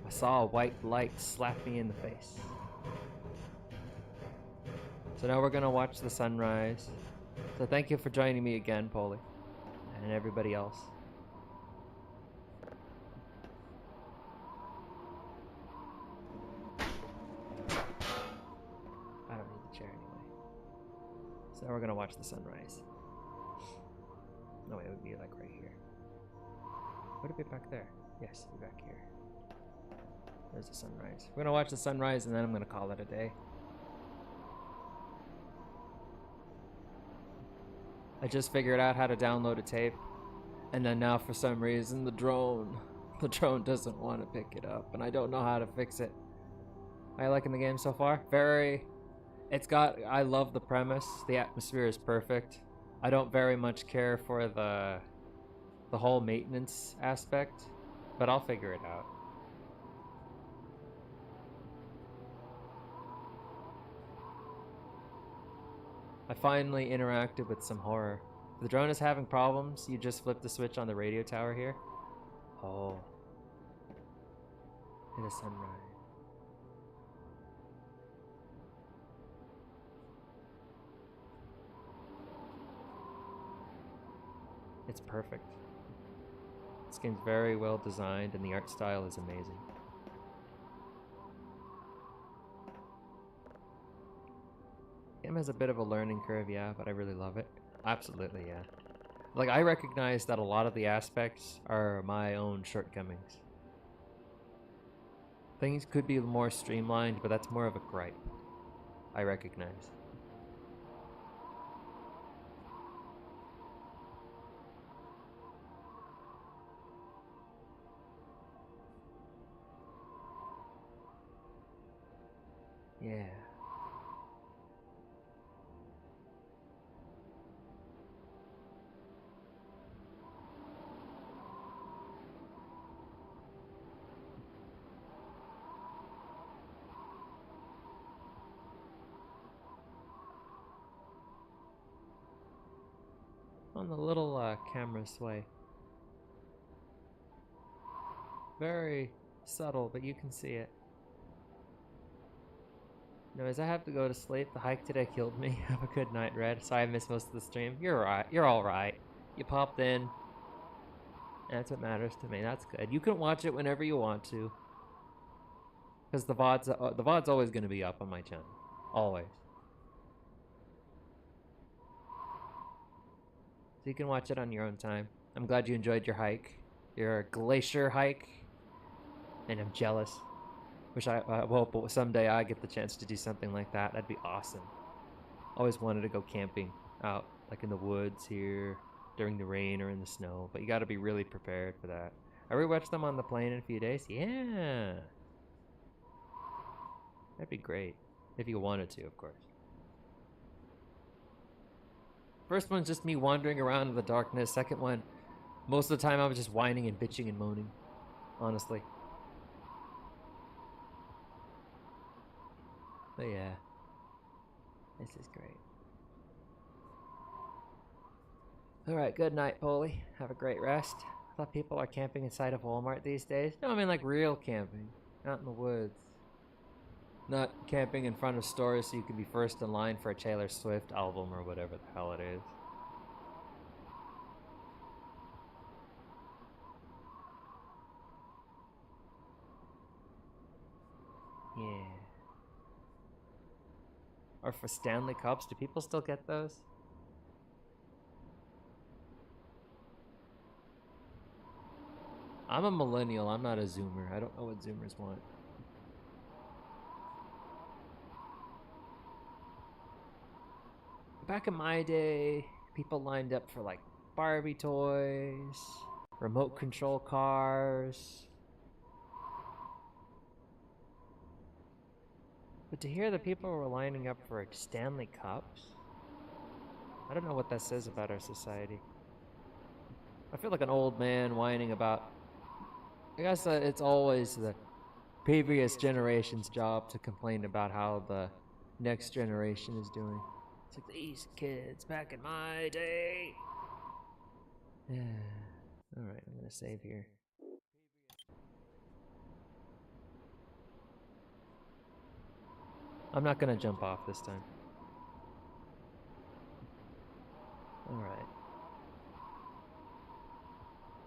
I saw a white light slap me in the face. So now we're gonna watch the sunrise. So thank you for joining me again, Polly, and everybody else. I don't need the chair anyway. So now we're gonna watch the sunrise. No, it would be like right here. Would it be back there? Yes, it'd be back here. There's the sunrise. We're gonna watch the sunrise and then I'm gonna call it a day. I just figured out how to download a tape, and then now for some reason the drone doesn't want to pick it up, and I don't know how to fix it. Are you liking the game so far? I love the premise. The atmosphere is perfect. I don't very much care for the whole maintenance aspect, but I'll figure it out. I finally interacted with some horror. If the drone is having problems, you just flip the switch on the radio tower here. Oh. In the sunrise. It's perfect. This game's very well designed and the art style is amazing. Game has a bit of a learning curve, yeah, but I really love it. Absolutely, yeah. Like, I recognize that a lot of the aspects are my own shortcomings. Things could be more streamlined, but that's more of a gripe. I recognize. Yeah. on the little camera sway. Very subtle, but you can see it. Anyways, I have to go to sleep. The hike today killed me. Have a good night, Red. Sorry I missed most of the stream. You're alright. You're alright. You popped in. That's what matters to me. That's good. You can watch it whenever you want to. Because the VOD's always going to be up on my channel. Always. So you can watch it on your own time. I'm glad you enjoyed your hike. Your glacier hike. And I'm jealous. Wish I hope someday I get the chance to do something like that. That'd be awesome. Always wanted to go camping out, like in the woods here, during the rain or in the snow. But you got to be really prepared for that. I rewatched them on the plane in a few days. Yeah. That'd be great. If you wanted to, of course. First one's just me wandering around in the darkness. Second one, most of the time I was just whining and bitching and moaning. Honestly. But yeah. This is great. Alright, good night, Polly. Have a great rest. I thought people are camping inside of Walmart these days. No, I mean like real camping. Out in the woods. Not camping in front of stores so you can be first in line for a Taylor Swift album or whatever the hell it is. Yeah. Or for Stanley Cups, do people still get those? I'm a millennial, I'm not a zoomer. I don't know what zoomers want. Back in my day, people lined up for like Barbie toys, remote control cars. But to hear that people were lining up for Stanley Cups, I don't know what that says about our society. I feel like an old man whining about... I guess it's always the previous generation's job to complain about how the next generation is doing. It's like these kids back in my day. Yeah. Alright, I'm gonna save here. I'm not gonna jump off this time. Alright.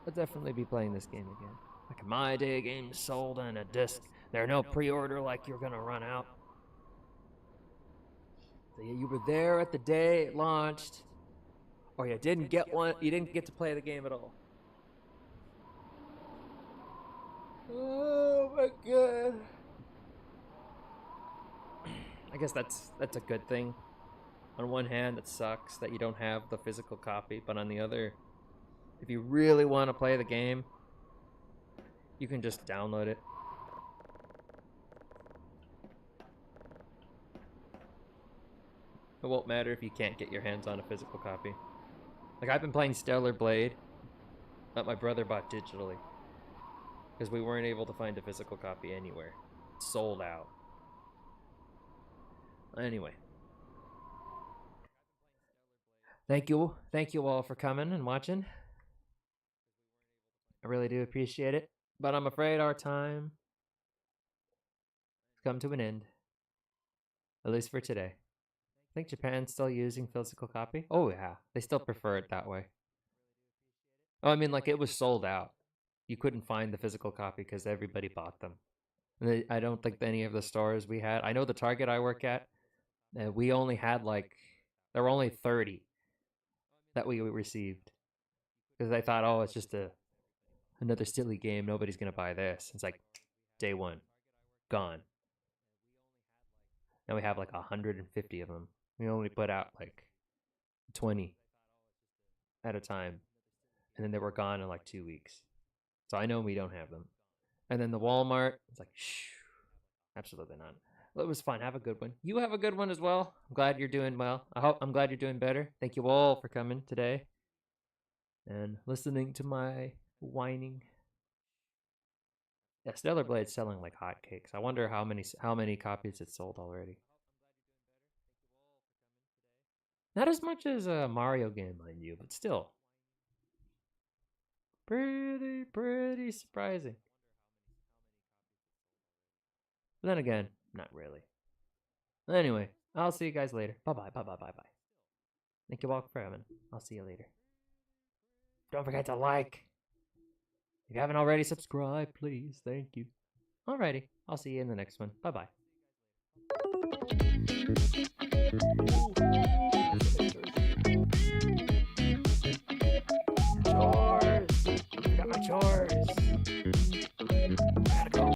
I'll definitely be playing this game again. Like in my day, games sold on a disc. There are no pre-order like you're gonna run out. So you were there at the day it launched, or you didn't get one. You didn't get to play the game at all. Oh my god! I guess that's a good thing. On one hand, it sucks that you don't have the physical copy, but on the other, if you really want to play the game, you can just download it. It won't matter if you can't get your hands on a physical copy. Like, I've been playing Stellar Blade that my brother bought digitally because we weren't able to find a physical copy anywhere. It's sold out. Anyway. Thank you all for coming and watching. I really do appreciate it. But I'm afraid our time has come to an end. At least for today. I think Japan's still using physical copy. Oh yeah, they still prefer it that way. Oh, I mean, like, it was sold out. You couldn't find the physical copy because everybody bought them. And I don't think any of the stores we had. I know the Target I work at, we only had like, there were only 30 that we received because they thought, oh, it's just another silly game. Nobody's gonna buy this. It's like day one, gone. Now we have like 150 of them. We only put out like 20 at a time, and then they were gone in like 2 weeks. So I know we don't have them. And then the Walmart, it's like, shh, absolutely not. Well, it was fun. Have a good one. You have a good one as well. I'm glad you're doing well. I'm glad you're doing better. Thank you all for coming today and listening to my whining. Yeah, Stellar Blade's selling like hotcakes. I wonder how many copies it sold already. Not as much as a Mario game, mind you, but still. Pretty surprising. But then again, not really. Anyway, I'll see you guys later. Bye-bye. Thank you all for having. I'll see you later. Don't forget to like. If you haven't already, subscribe, please. Thank you. Alrighty, I'll see you in the next one. Bye-bye.